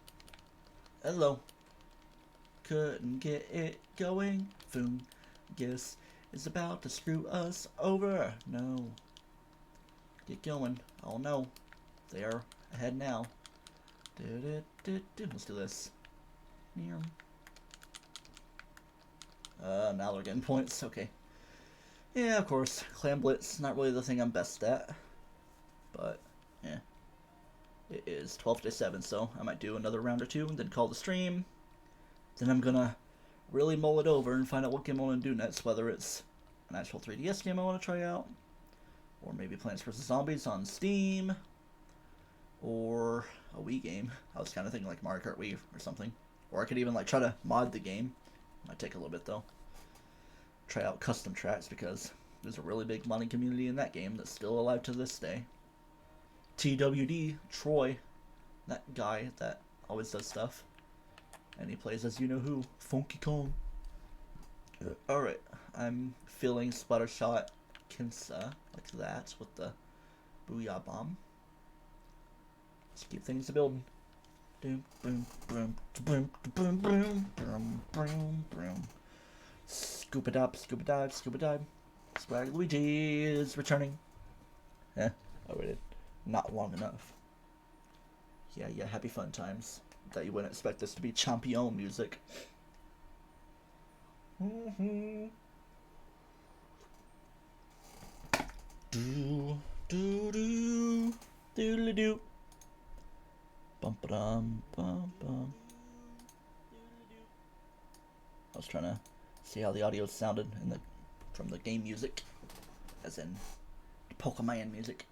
Hello. Couldn't get it going. Fungus is about to screw us over. No. Get going. Oh no. They are ahead now. Let's do this. Now they're getting points. Okay. Yeah, of course. Clam Blitz, not really the thing I'm best at. But, yeah. It is 12-7, so I might do another round or two and then call the stream. Then I'm gonna really mull it over and find out what game I want to do next, whether it's an actual 3DS game I want to try out, or maybe Plants vs. Zombies on Steam, or a Wii game. I was kind of thinking like Mario Kart Wii or something. Or I could even like try to mod the game. Might take a little bit though. Try out custom tracks because there's a really big modding community in that game that's still alive to this day. TWD, Troy, that guy that always does stuff. And he plays as you know who, Funky Kong. Alright, I'm feeling Splattershot Kinsa like that with the Booyah Bomb. Let's keep things building. Boom, boom, boom, boom, boom, boom, boom, boom, boom. Scuba dive, scuba dive, scuba dive. Swag Luigi is returning. I waited not long enough. Yeah, happy fun times. That you wouldn't expect this to be champion music. Do do do do do. Bum bum bum bum. I was trying to see how the audio sounded from the game music, as in Pokemon music.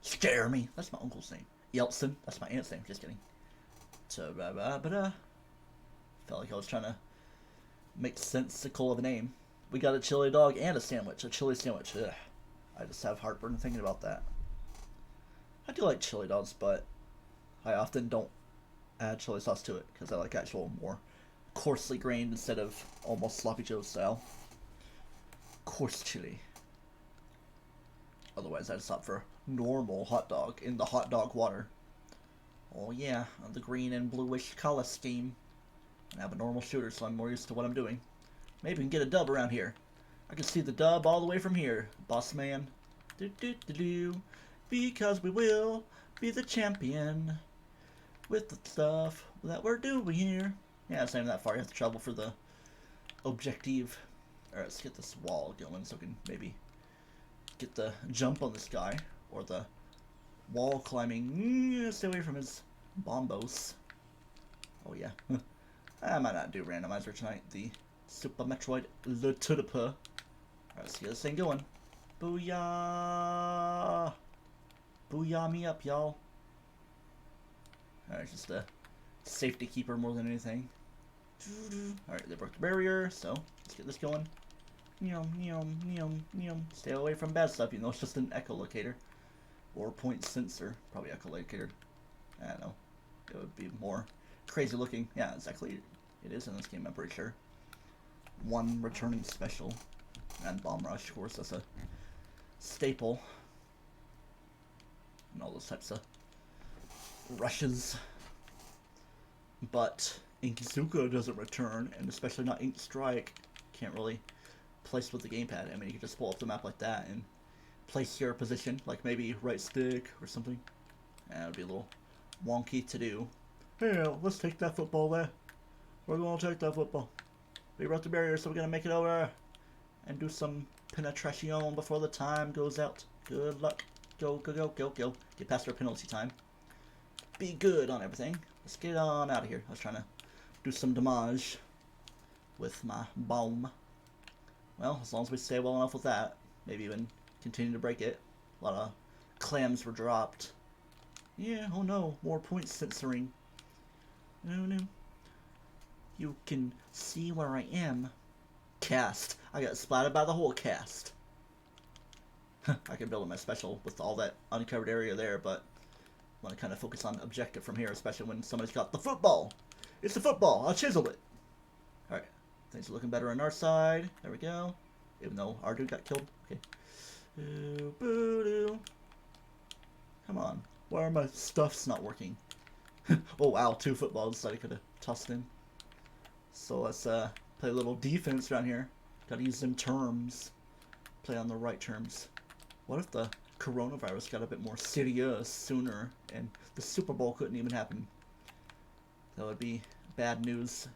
Scare me. That's my uncle's name. Yeltsin. That's my aunt's name. Just kidding. So felt like I was trying to make sensical of a name. We got a chili dog and a sandwich. A chili sandwich. Ugh. I just have heartburn thinking about that. I do like chili dogs, but I often don't add chili sauce to it because I like actual more coarsely grained instead of almost sloppy Joe style. Coarse chili. Otherwise, I'd stop for normal hot dog in the hot dog water. Oh yeah, the green and bluish color scheme. I have a normal shooter, so I'm more used to what I'm doing. Maybe we can get a dub around here. I can see the dub all the way from here, boss man. Do do do do. Because we will be the champion with the stuff that we're doing here. Yeah, it's not even that far. You have to travel for the objective. Alright, let's get this wall going so we can maybe get the jump on this guy. Or the wall climbing. Stay away from his bombos. Oh yeah. I might not do randomizer tonight. The Super Metroid Letudapa. Alright, let's get this thing going. Booyah! Booyah me up, y'all. Alright, just a safety keeper more than anything. Alright, they broke the barrier, so let's get this going. Stay away from bad stuff, it's just an echolocator. Or point sensor. Probably echolocator. I don't know. It would be more crazy looking. Yeah, exactly. It is in this game, I'm pretty sure. One returning special. And Bomb Rush, of course, that's a staple. And all those types of rushes. But Inkizuka doesn't return, and especially not Ink Strike. Can't really place with the gamepad. I mean, you can just pull up the map like that and place your position, like maybe right stick or something. And it would be a little wonky to do. Hey, let's take that football there. We're gonna take that football. We broke the barrier, so we're gonna make it over and do some penetration before the time goes out. Good luck. Go, go, go, go, go. Get past our penalty time. Be good on everything. Let's get on out of here. I was trying to do some damage with my bomb. Well, as long as we stay well enough with that, maybe even continue to break it. A lot of clams were dropped. Yeah, oh no, more point censoring. No. You can see where I am. Cast. I got splattered by the whole cast. I can build my special with all that uncovered area there, but I want to kind of focus on objective from here, especially when somebody's got the football. It's the football. I'll chisel it. Alright. Things are looking better on our side. There we go. Even though our dude got killed. Okay. Come on. Why are my stuffs not working? Oh wow, 2 footballs that I could have tossed in. So let's play a little defense around here. Gotta use them terms. Play on the right terms. What if the coronavirus got a bit more serious sooner and the Super Bowl couldn't even happen? That would be bad news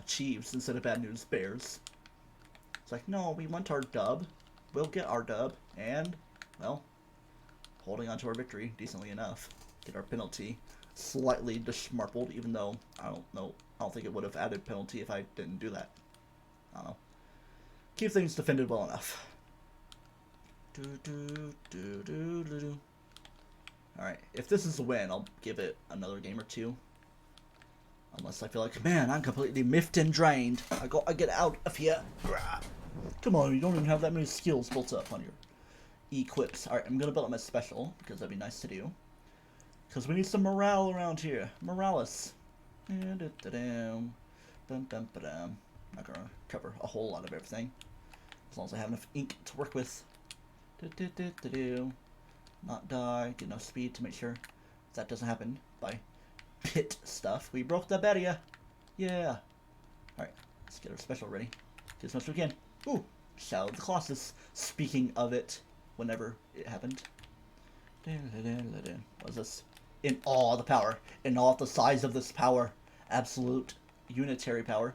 Chiefs instead of bad news Bears. It's like, no, we want our dub. We'll get our dub. And, well, holding on to our victory decently enough. Get our penalty slightly dismarpled, even though I don't know. I don't think it would have added penalty if I didn't do that. I don't know. Keep things defended well enough. Alright, if this is a win, I'll give it another game or two. Unless I feel like, man, I'm completely miffed and drained. I gotta get out of here. Come on, you don't even have that many skills built up on your equips. Alright, I'm gonna build up my special, because that'd be nice to do. Because we need some morale around here. Morales. Not gonna cover a whole lot of everything. As long as I have enough ink to work with. Not die, get enough speed to make sure that doesn't happen by pit stuff. We broke the barrier. Yeah. Alright, let's get our special ready. Do as much as we can. Ooh, Shadow of the Colossus. Speaking of it, whenever it happened. What is this? In awe of the power. In awe of the size of this power. Absolute unitary power.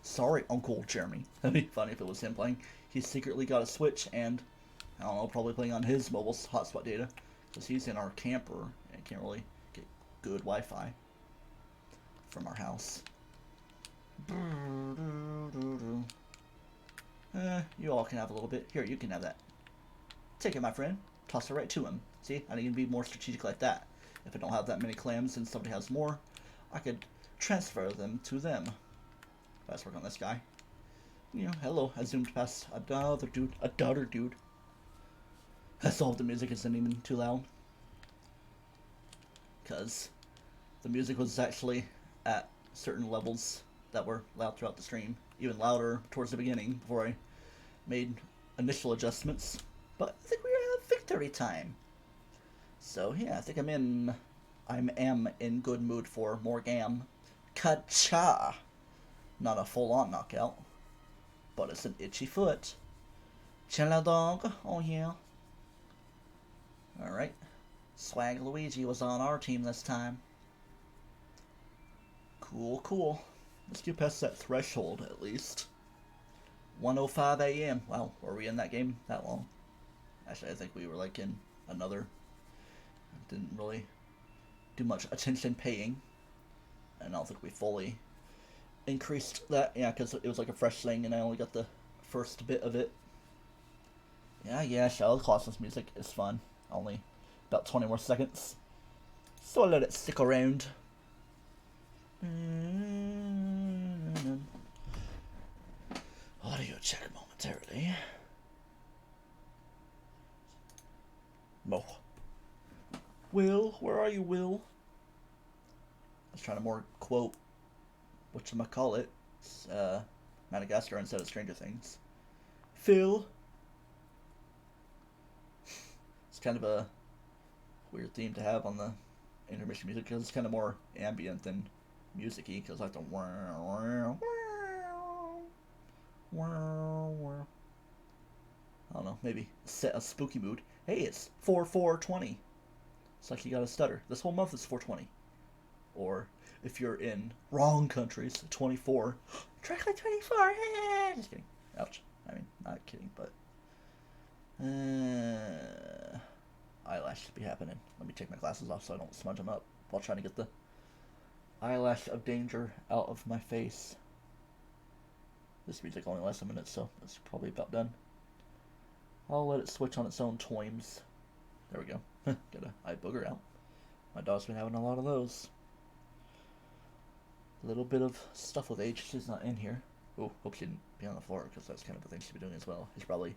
Sorry, Uncle Jeremy. That'd be funny if it was him playing. He secretly got a Switch and, I don't know, probably playing on his mobile hotspot data. Because he's in our camper and can't really get good Wi-Fi from our house. You all can have a little bit. Here, you can have that. Take it, my friend. Toss it right to him. See, I need to be more strategic like that. If I don't have that many clams and somebody has more, I could transfer them to them. Let's work on this guy. You know, hello. I zoomed past another dude. That's all. The music isn't even too loud. Because the music was actually at certain levels that were loud throughout the stream. Even louder towards the beginning before I made initial adjustments. But I think we have victory time. So yeah, I think I am in good mood for more gam. Ka-cha! Not a full-on knockout, but it's an itchy foot. Chilla dog, oh yeah. Alright. Swag Luigi was on our team this time. Cool, cool. Let's get past that threshold at least. 1:05 a.m. Wow, were we in that game that long? Actually, I think we were like in another. Didn't really do much attention paying. And I don't think we fully increased that. Yeah, because it was like a fresh thing and I only got the first bit of it. Yeah, Shadow of the Colossus music is fun. Only about 20 more seconds. So I'll let it stick around. Audio check momentarily. No. Will, where are you, Will? I was trying to more quote whatchamacallit, Madagascar instead of Stranger Things. Phil. It's kind of a weird theme to have on the intermission music because it's kind of more ambient than music-y because I like the I don't know, maybe set a spooky mood. Hey, it's 4/4/20. It's like you got a stutter. This whole month is 4/20. Or if you're in wrong countries, 24. TryclydeTamer. Just kidding. Ouch. I mean, not kidding, but eyelash should be happening. Let me take my glasses off so I don't smudge them up while trying to get the eyelash of danger out of my face. This music only lasts a minute, so it's probably about done. I'll let it switch on its own times. There we go. Get an eye booger out. My dog's been having a lot of those. A little bit of stuff with age. She's not in here. Oh, hope she didn't be on the floor, because that's kind of the thing she'd be doing as well. She's probably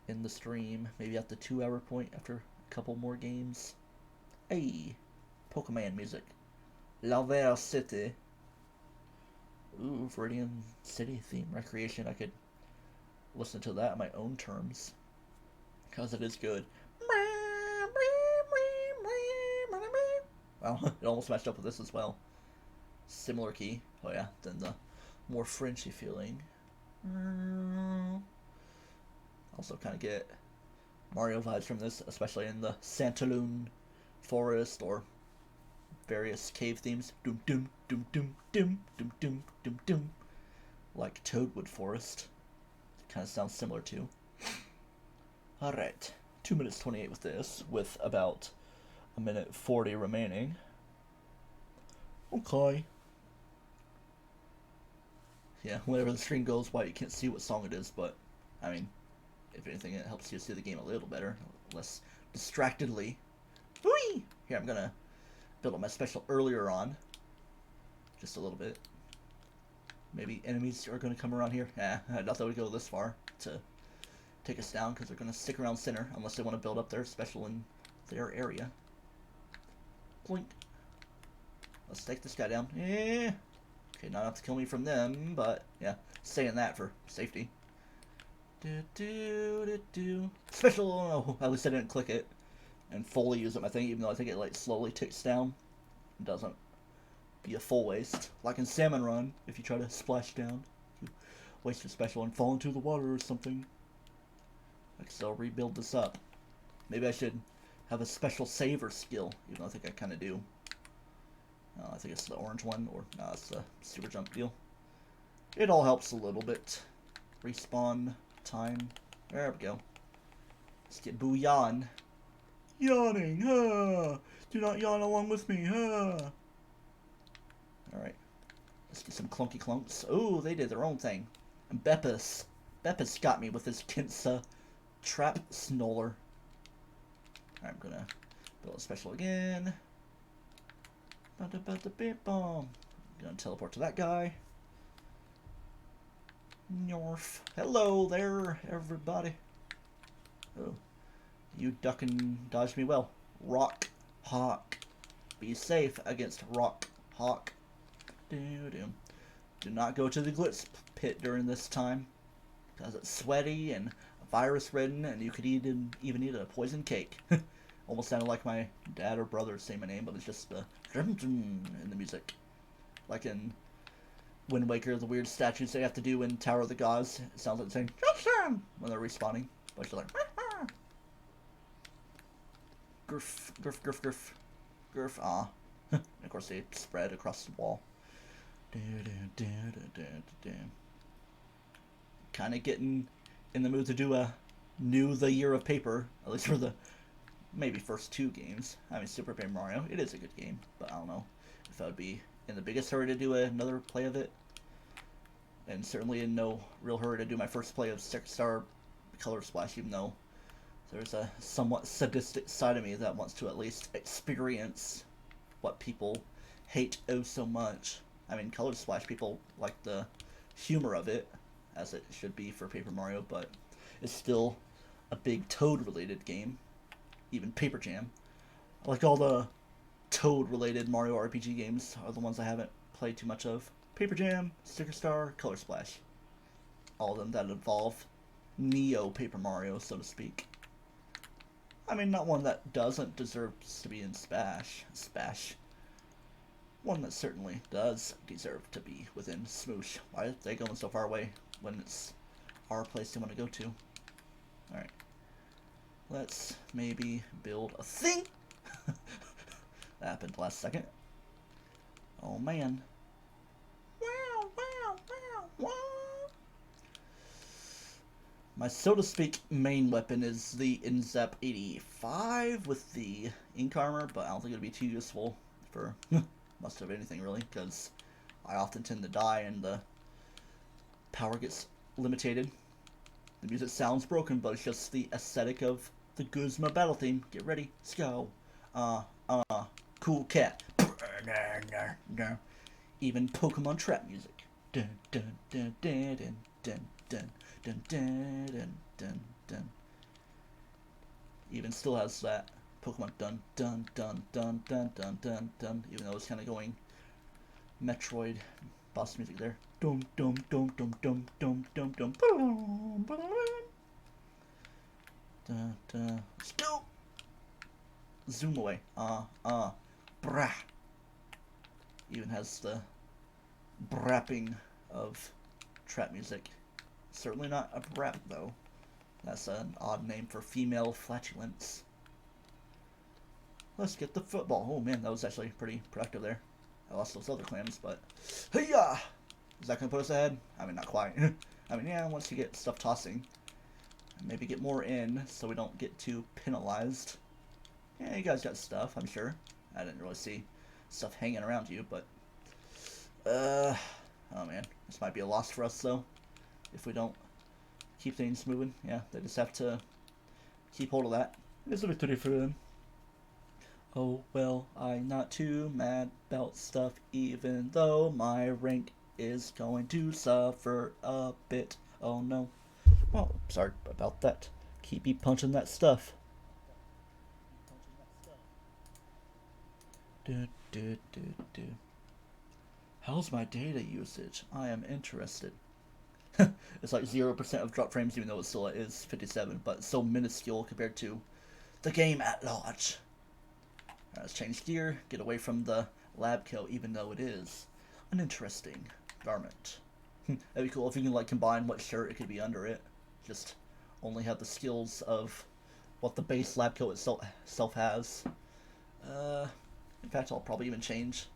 in the stream, maybe at the 2-hour point after a couple more games. Hey! Pokemon music. Lavera City. Ooh, Viridian City theme recreation. I could listen to that on my own terms. Because it is good. Well, it almost matched up with this as well. Similar key. Oh yeah, then the more Frenchy feeling. Also kind of get Mario vibes from this, especially in the Santaloon forest or various cave themes. Doom doom doom doom doom doom doom doom doom. Like Toadwood Forest. Kind of sounds similar too. Alright. 2 minutes 28 with this, with about a minute 40 remaining. Okay. Yeah, whenever the screen goes white, you can't see what song it is, but, I mean, if anything, it helps you see the game a little better, less distractedly. Whee! Here, I'm gonna build up my special earlier on. Just a little bit. Maybe enemies are gonna come around here. I doubt they would go this far to take us down, because they're gonna stick around center, unless they want to build up their special in their area. Blink. Let's take this guy down. Yeah. Okay, not enough to kill me from them, but yeah, saying that for safety. Special. Oh, at least I didn't click it and fully use up my thing, even though I think it like slowly ticks down. It doesn't be a full waste, like in Salmon Run. If you try to splash down, you waste your special and fall into the water or something. I can still rebuild this up. Maybe I should have a special saver skill, even though I think I kind of do. I think it's the orange one, or no, it's the super jump deal. It all helps a little bit. Respawn time. There we go. Let's get booyan. Yawning, huh? Do not yawn along with me, huh? Alright. Let's get some clunky clunks. Oh, they did their own thing. And Beppis got me with his Kinsa trap snoller. Alright, I'm gonna build a special again. Gonna teleport to that guy. Norf. Hello there, everybody. Oh, you duck and dodge me well. Rock Hawk. Be safe against Rock Hawk. Do not go to the Blitz pit during this time, because it's sweaty and virus-ridden, and you could even eat a poison cake. Almost sounded like my dad or brother saying my name, but it's just the in the music. Like in Wind Waker, the weird statues they have to do in Tower of the Gods. It sounds like saying Justin when they're respawning. But you're like Grf, grf, grf, grf. Grf, ah. And of course they spread across the wall. Kind of getting in the mood to do a new The Year of Paper, at least for the maybe first 2 games. I mean, Super Paper Mario, it is a good game, but I don't know if I would be in the biggest hurry to do another play of it, and certainly in no real hurry to do my first play of Star Color Splash, even though there's a somewhat sadistic side of me that wants to at least experience what people hate oh so much. I mean, Color Splash, people like the humor of it, as it should be for Paper Mario, but it's still a big Toad-related game. Even Paper Jam. Like all the Toad-related Mario RPG games are the ones I haven't played too much of. Paper Jam, Sticker Star, Color Splash. All of them that involve Neo Paper Mario, so to speak. I mean, not one that doesn't deserve to be in Spash. One that certainly does deserve to be within Smoosh. Why are they going so far away when it's our place they want to go to? Alright. Let's maybe build a thing. That happened last second. Oh man. Wow, wow, wow, wow. My, so to speak, main weapon is the Inzep 85 with the ink armor, but I don't think it'll be too useful for much of anything really, because I often tend to die and the power gets limited. The music sounds broken, but it's just the aesthetic of the Guzma battle theme. Get ready, let's go. Cool cat. Even Pokemon trap music. Dun dun dun dun dun dun dun dun dun dun dun dun. Even still has that Pokemon dun dun dun dun dun dun dun dun. Even though it's kind of going Metroid boss music there. Dum dum dum dum dum dum dum dum. Boom, boom. Let's go. Zoom away. Brah. Even has the brapping of trap music. Certainly not a brap though. That's an odd name for female flatulence. Let's get the football. Oh man, that was actually pretty productive there. I lost those other clams, but hey-ya! Is that gonna put us ahead? I mean, not quite. I mean, yeah, once you get stuff tossing, maybe get more in so we don't get too penalized. Yeah, you guys got stuff, I'm sure. I didn't really see stuff hanging around you, but oh man, this might be a loss for us though if we don't keep things moving. Yeah, they just have to keep hold of that. It's a victory for them. Oh well, I'm not too mad about stuff, even though my rank is going to suffer a bit. Oh no. Well, sorry about that. Keep punching that stuff. Do, do, do, do. How's my data usage? I am interested. It's like 0% of drop frames, even though it still is 57, but it's so minuscule compared to the game at large. Let's change gear, get away from the lab kill, even though it is an interesting garment. That'd be cool if you can like combine what shirt it could be under it. Just only have the skills of what the base lab kill itself has. In fact, I'll probably even change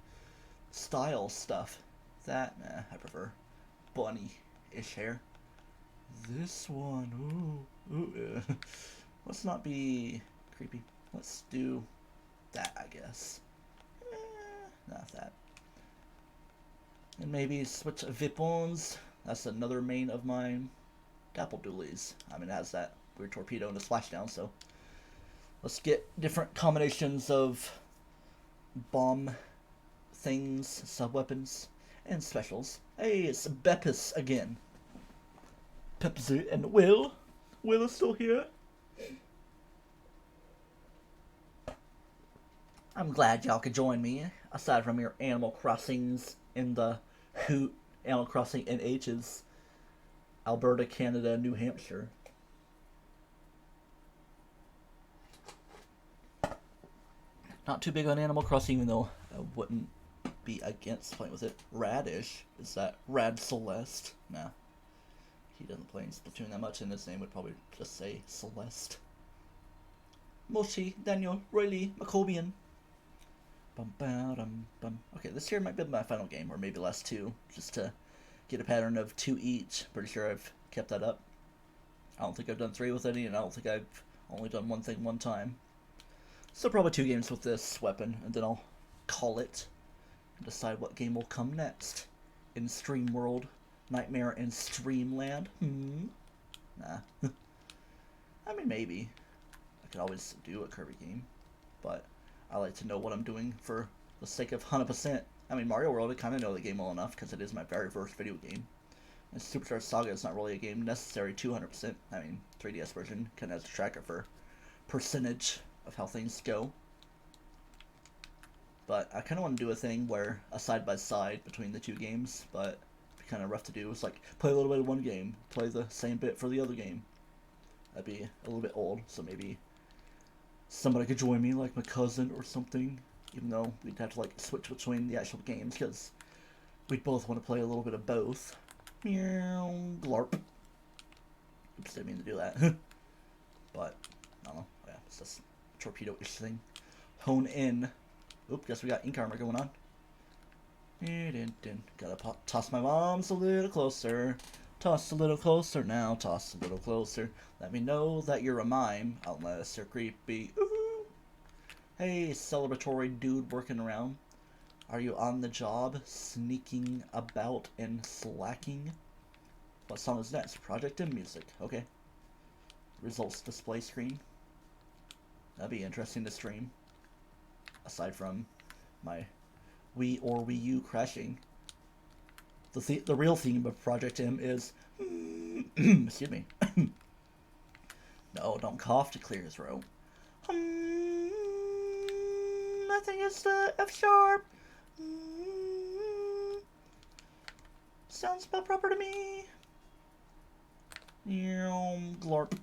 style stuff. That, I prefer bunny-ish hair. This one, ooh. Let's not be creepy. Let's do that, I guess. Not that. And maybe switch weapons. That's another main of mine. Dapple Doolies. I mean, it has that weird torpedo and a splashdown, so let's get different combinations of bomb things, sub-weapons, and specials. Hey, it's Beppis again. Pepsi and Will. Will is still here. I'm glad y'all could join me, aside from your Animal Crossings in the Hoot Animal Crossing NH's Alberta, Canada, New Hampshire. Not too big on Animal Crossing, even though I wouldn't be against playing with it. Radish, is that Rad Celeste? Nah. He doesn't play in Splatoon that much, and his name would probably just say Celeste. Moshi, Daniel, Roylee, Macobian. Okay, this here might be my final game, or maybe last two, just to get a pattern of 2 each. Pretty sure I've kept that up. I don't think I've done 3 with any, and I don't think I've only done one thing one time. So probably 2 games with this weapon, and then I'll call it and decide what game will come next. In Stream World, Nightmare in Streamland. Nah. I mean, maybe. I could always do a Kirby game, but I like to know what I'm doing for the sake of 100%. I mean, Mario World, I kind of know the game well enough because it is my very first video game. And Superstar Saga is not really a game necessary to 100%. I mean, 3DS version kind of has a tracker for percentage of how things go. But I kind of want to do a thing where a side-by-side between the 2 games, but it'd be kind of rough to do. It's like, play a little bit of one game, play the same bit for the other game. That'd be a little bit old, so maybe somebody could join me, like my cousin or something, even though we'd have to like switch between the actual games, because we'd both want to play a little bit of both. Meow, glarp. Oops, didn't mean to do that. But, I don't know, yeah, it's just a torpedo-ish thing. Hone in. Oop, guess we got ink armor going on. Gotta toss my bombs a little closer. Toss a little closer now, toss a little closer. Let me know that you're a mime, unless you're creepy. Ooh. Hey, celebratory dude working around. Are you on the job, sneaking about and slacking? What song is next? Project and music. Okay. Results display screen. That'd be interesting to stream. Aside from my Wii or Wii U crashing. The real theme of Project M is excuse me. No, don't cough to clear his throat. I think it's the F sharp. Sounds about proper to me. Glorp.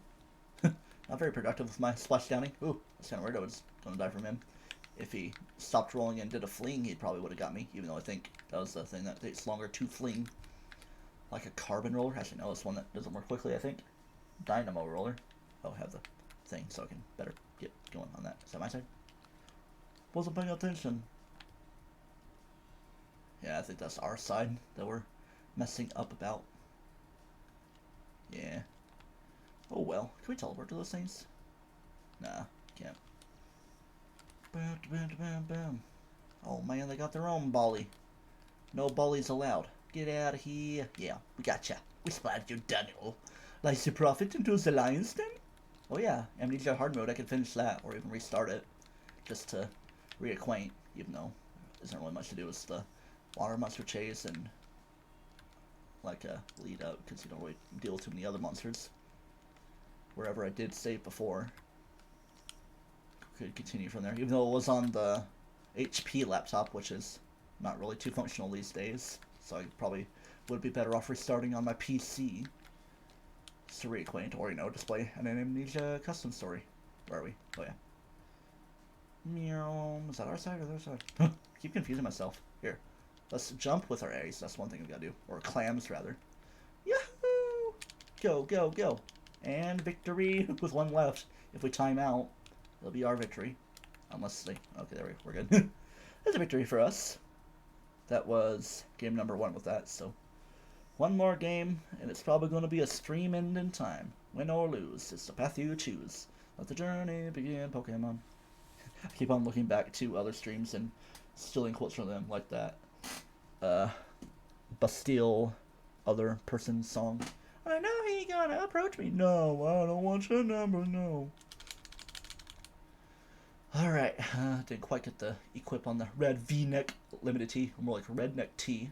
Not very productive with my splash downing. Ooh, that's kind of weird. I was gonna die from him. If he stopped rolling and did a fling, he probably would have got me, even though I think that was the thing that takes longer to fling. Like a carbon roller. Actually, no, it's one that doesn't work quickly, I think. Dynamo roller. Oh, I have the thing, so I can better get going on that. Is that my side? Wasn't paying attention. Yeah, I think that's our side that we're messing up about. Yeah. Oh well. Can we teleport to those things? Nah, can't. Bam, bam, bam, bam. Oh man, they got their own volley. No bullies allowed. Get out of here. Yeah, we gotcha. We spotted you, Daniel. Like the profit into the lion's den? Oh yeah, Amnesia hard mode, I could finish that, or even restart it. Just to reacquaint, even though there isn't really much to do with the water monster chase and like a lead up, because you don't really deal with too many other monsters. Wherever I did save before. Could continue from there, even though it was on the HP laptop, which is not really too functional these days, so I probably would be better off restarting on my PC just to reacquaint, or, you know, display an Amnesia custom story. Where are we? Oh, yeah. Meow. Is that our side or their side? Keep confusing myself. Here. Let's jump with our A's. That's one thing we gotta do. Or clams, rather. Yahoo! Go, go, go. And victory with one left. If we time out, it'll be our victory. Unless they... Okay, there we're good. That's a victory for us. That was game number 1 with that, so... One more game, and it's probably going to be a stream end in time. Win or lose, it's the path you choose. Let the journey begin, Pokemon. I keep on looking back to other streams and stealing quotes from them, like that Bastille other person song. I know he gonna approach me. No, I don't want your number, no. Alright, didn't quite get the equip on the red V-neck limited T, more like redneck T.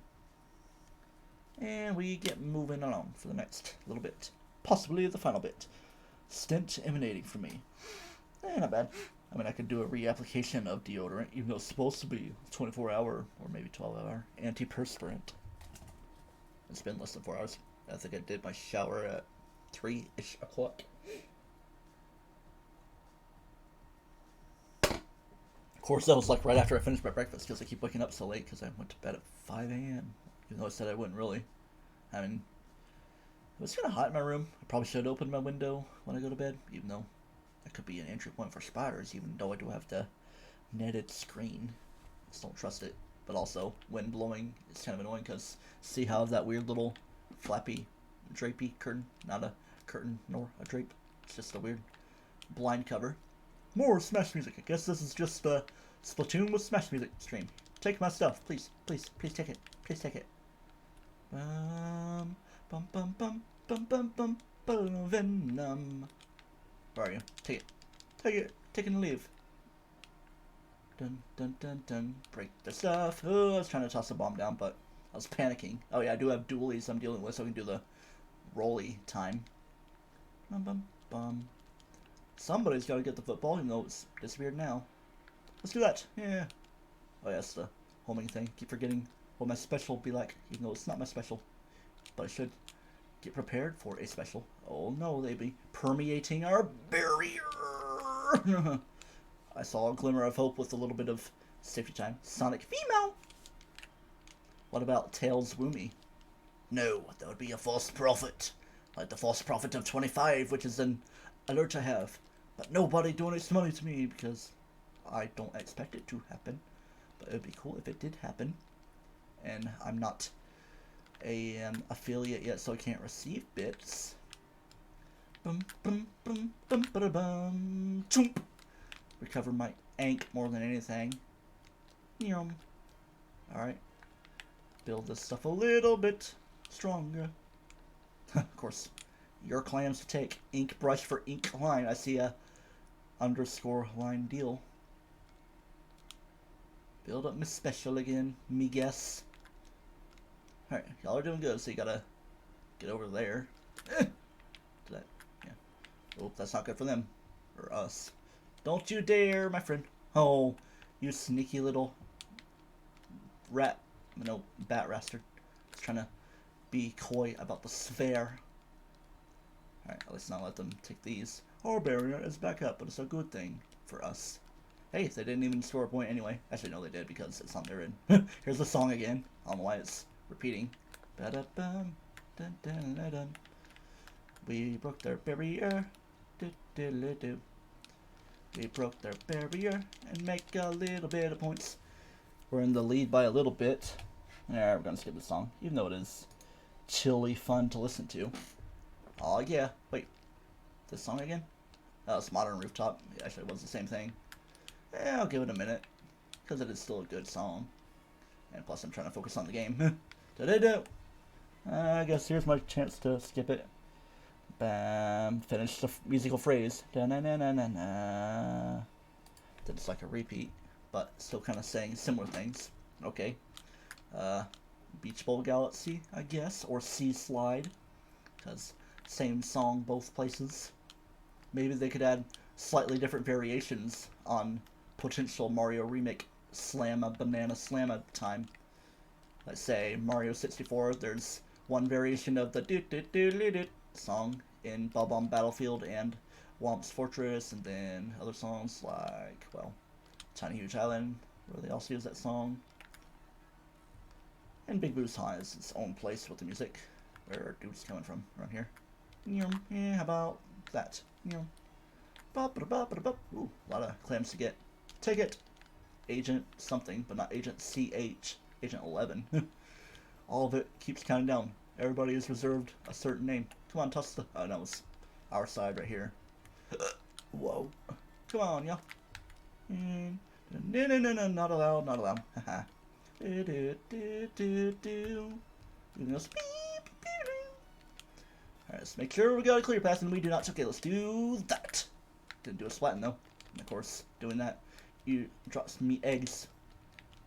And we get moving along for the next little bit. Possibly the final bit. Stint emanating from me. Not bad. I mean, I could do a reapplication of deodorant, even though it's supposed to be 24-hour or maybe 12-hour antiperspirant. It's been less than 4 hours. I think I did my shower at 3-ish o'clock. Of course, that was like right after I finished my breakfast, because I keep waking up so late because I went to bed at 5 a.m. Even though I said I wouldn't really. I mean, it was kind of hot in my room. I probably should open my window when I go to bed, even though that could be an entry point for spiders, even though I do have the netted screen. Just don't trust it. But also, wind blowing is kind of annoying, because see how that weird little flappy, drapey curtain? Not a curtain nor a drape. It's just a weird blind cover. More Smash music. I guess this is just a Splatoon with Smash music stream. Take my stuff, please, please, please take it, please take it. Bum bum bum bum bum bum bum Venom. Where are you? Take it, take it, take it and leave. Dun dun dun dun. Break the stuff. Oh, I was trying to toss the bomb down, but I was panicking. Oh yeah, I do have dualies I'm dealing with, so I can do the rolly time. Bum bum bum. Somebody's got to get the football, even though it's disappeared now. Let's do that. Yeah. Oh, yeah, that's the homing thing. Keep forgetting what my special will be like, even though it's not my special. But I should get prepared for a special. Oh, no, they be permeating our barrier. I saw a glimmer of hope with a little bit of safety time. Sonic female. What about Tails Woomy? No, that would be a false prophet. Like the false prophet of 25, which is an alert I have. But nobody donates money to me because I don't expect it to happen. But it would be cool if it did happen. And I'm not an affiliate yet, so I can't receive bits. Bum bum bum bum ba bum. Choomp. Recover my ank more than anything. Alright. Build this stuff a little bit stronger. Of course. Your clams to take. Ink brush for ink line. I see a underscore line deal. Build up my special again, me guess. Alright, y'all are doing good, so you gotta get over there. That, yeah. Oh, that's not good for them. Or us. Don't you dare, my friend. Oh, you sneaky little rat. No, bat rastard. Just trying to be coy about the sphere. Alright, let's not let them take these. Our barrier is back up, but it's a good thing for us. Hey, they didn't even score a point anyway. Actually, no, they did because it's on their end. Here's the song again. I don't know why it's repeating. Ba-da-bum, dun-dun-dun-dun. We broke their barrier. Do-do-do-do. We broke their barrier and make a little bit of points. We're in the lead by a little bit. We're gonna skip the song, even though it is chilly fun to listen to. Oh yeah, wait, this song again? Oh, it's Modern Rooftop. Actually, it was the same thing. I'll give it a minute, because it is still a good song. And plus, I'm trying to focus on the game. Da-da-da. I guess here's my chance to skip it. Bam. Finish the musical phrase. Da-na-na-na-na-na. Then it's like a repeat, but still kind of saying similar things. Okay. Beach Bowl Galaxy, I guess, or Sea Slide, because same song both places. Maybe they could add slightly different variations on potential Mario remake Slamma Banana Slamma time. Let's say Mario 64, there's one variation of the do-do-do-do-do song in Bob-omb Battlefield and Womp's Fortress, and then other songs like, well, Tiny Huge Island, where they also use that song. And Big Boo's High is its own place with the music. Where are dudes coming from? Around here? Yeah, how about that? Ooh, a lot of clams to get. Take it! Agent something, but not Agent CH. Agent 11. All of it keeps counting down. Everybody is reserved a certain name. Come on, toss the... Oh, no, it's our side right here. Whoa. Come on, y'all. No, not allowed, not allowed. Haha. Alright, let's make sure we got a clear path and we do not. Okay, let's do that. Didn't do a Splatoon though. And of course, doing that, you drops me eggs.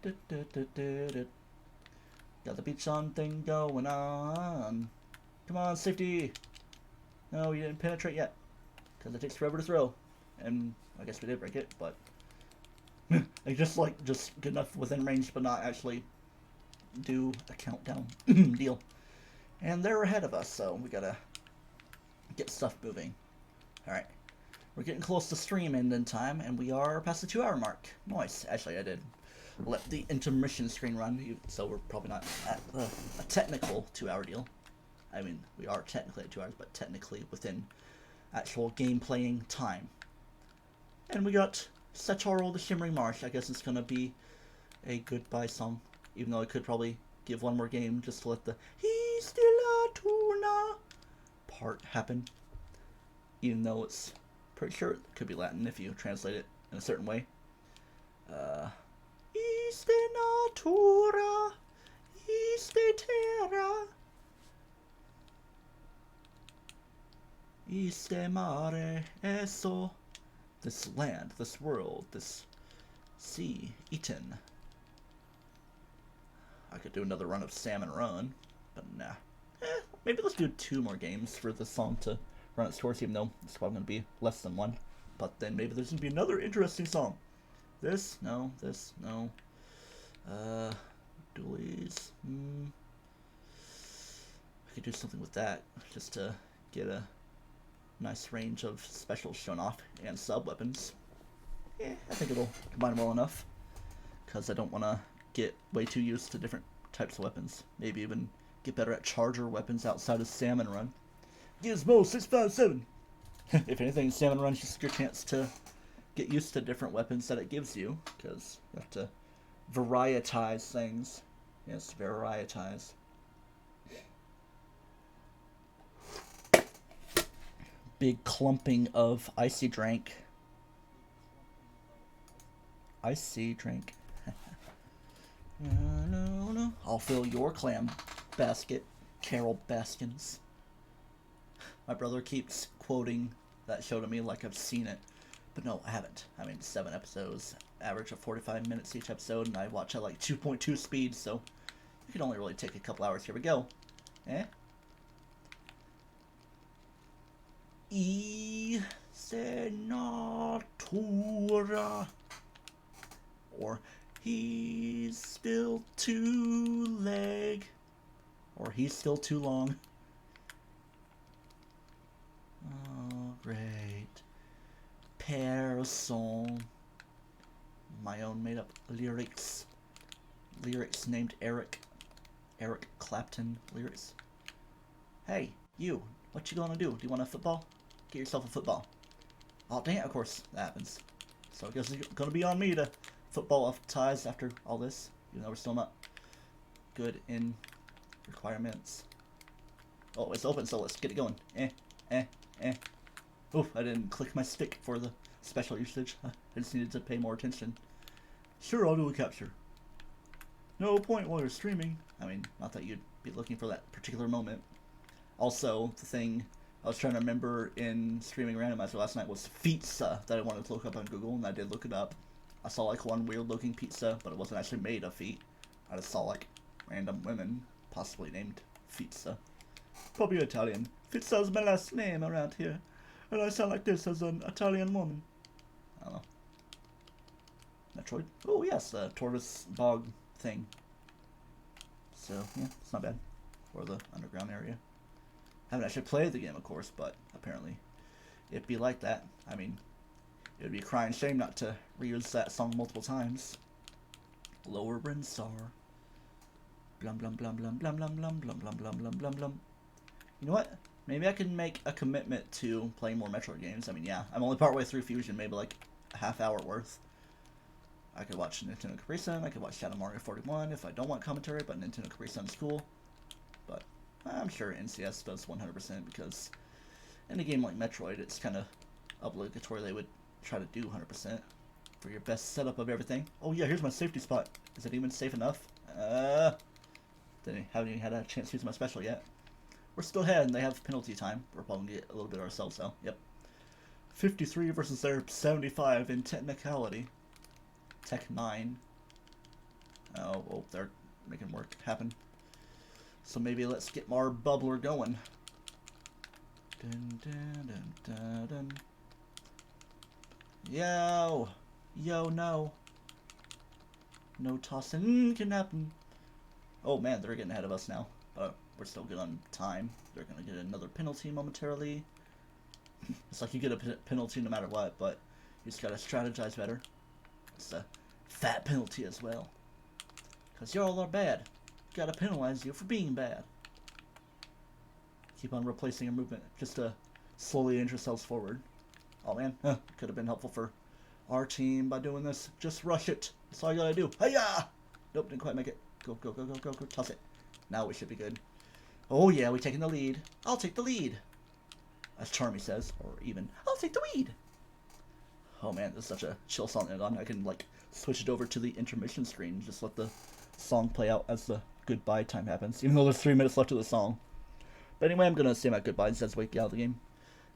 Got the beach on thing going on. Come on, safety. No, you didn't penetrate yet. Because it takes forever to throw. And I guess we did break it, but just good enough within range, but not actually do a countdown deal. And they're ahead of us, so we gotta get stuff moving. Alright. We're getting close to stream ending time, and we are past the 2-hour mark. Nice. Actually, I did let the intermission screen run, so we're probably not at a technical 2-hour deal. I mean, we are technically at 2 hours, but technically within actual game playing time. And we got Satoru the Shimmering Marsh. I guess it's gonna be a goodbye song, even though I could probably give one more game just to let the He's still a tuna part happen. Even though it's pretty sure it could be Latin if you translate it in a certain way. Iste natura, iste terra, iste mare, eso. This land, this world, this sea, eaten. I could do another run of Salmon Run, but nah. Maybe let's do 2 more games for this song to run its course, even though it's probably going to be less than 1. But then maybe there's going to be another interesting song. This, no, this, no. Dualies. I could do something with that, just to get a nice range of specials shown off and sub weapons. Yeah, I think it'll combine well enough, because I don't want to get way too used to different types of weapons. Maybe even get better at charger weapons outside of Salmon Run. Gizmo 657. If anything, Salmon Run's just your chance to get used to different weapons that it gives you, because you have to varietize things. Yes, varietize. Big clumping of icy drink. Icy drink. No. I'll fill your clam basket, Carol Baskins. My brother keeps quoting that show to me like I've seen it, but no, I haven't. I mean, 7 episodes, average of 45 minutes each episode, and I watch at like 2.2 speed, so it could only really take a couple hours. Here we go. Senatura. Or he's still too leg. Or he's still too long. Oh, great. Person. My own made up lyrics. Lyrics named Eric. Eric Clapton lyrics. Hey, you. What you gonna do? Do you want a football? Get yourself a football. Oh, dang it, of course that happens. So I guess it's gonna be on me to football off ties after all this, even though we're still not good in requirements. Oh, it's open, so let's get it going. Oof, I didn't click my stick for the special usage. I just needed to pay more attention. Sure, I'll do a capture. No point while you're streaming. I mean, not that you'd be looking for that particular moment. Also, the thing I was trying to remember in streaming randomizer last night was pizza that I wanted to look up on Google, and I did look it up. I saw like one weird looking pizza, but it wasn't actually made of feet. I just saw like random women, possibly named pizza. Probably Italian. Pizza is my last name around here, and I sound like this as an Italian woman. I don't know. Metroid? Oh yes, the tortoise bog thing. So yeah, it's not bad. Or the underground area. Haven't actually played the game, of course, but apparently it'd be like that. I mean, it would be a crying shame not to reuse that song multiple times. Lower Brinstar. Blum blum blum blum blum blum blum blum blum blum blum blum blum. You know what? Maybe I can make a commitment to playing more Metroid games. I mean, yeah, I'm only partway through Fusion, maybe like a half hour worth. I could watch Nintendo Capri Sun, I could watch Shadow Mario 41 if I don't want commentary, but Nintendo Capri Sun's cool. But I'm sure NCS does 100% because in a game like Metroid, it's kind of obligatory they would try to do 100% for your best setup of everything. Oh yeah, here's my safety spot. Is it even safe enough? Haven't even had a chance to use my special yet. We're still ahead, and they have penalty time. We're probably going to get a little bit ourselves, though. Yep. 53 versus their 75 in technicality. Tech 9. Oh, well, they're making work happen. So maybe let's get our bubbler going. Dun, dun, dun, dun, dun. Yo! Yo, no. No tossing can happen. Oh man, they're getting ahead of us now. We're still good on time. They're going to get another penalty momentarily. It's like you get a penalty no matter what, but you just got to strategize better. It's a fat penalty as well. Because y'all are bad. Gotta penalize you for being bad. Keep on replacing your movement just to slowly inch yourselves forward. Oh man, could have been helpful for our team by doing this. Just rush it. That's all you gotta do. Hiya! Nope, didn't quite make it. Go, go, go, go, go, go. Toss it. Now we should be good. Oh yeah, we're taking the lead. I'll take the lead. As Charmy says. Or even, I'll take the lead. Oh man, this is such a chill song. I can like switch it over to the intermission screen. Just let the song play out as the goodbye time happens. Even though there's 3 minutes left of the song. But anyway, I'm going to say my goodbyes as we get out of the game.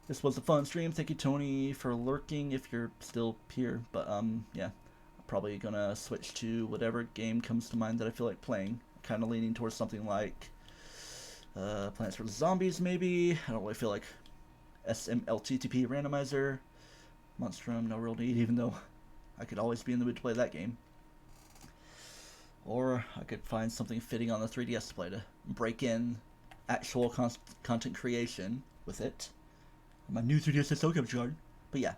This was a fun stream. Thank you, Tony, for lurking if you're still here. But yeah, I'm probably going to switch to whatever game comes to mind that I feel like playing. Kind of leaning towards something like Plants vs. Zombies, maybe. I don't really feel like SMLTTP Randomizer. Monstrum, no real need, even though I could always be in the mood to play that game. Or I could find something fitting on the 3DS to play to break in actual content creation with it. My new 3DS SL capture card. But yeah,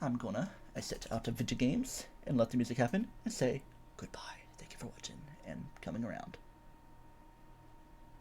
I'm gonna exit out of video games and let the music happen and say goodbye. Thank you for watching and coming around.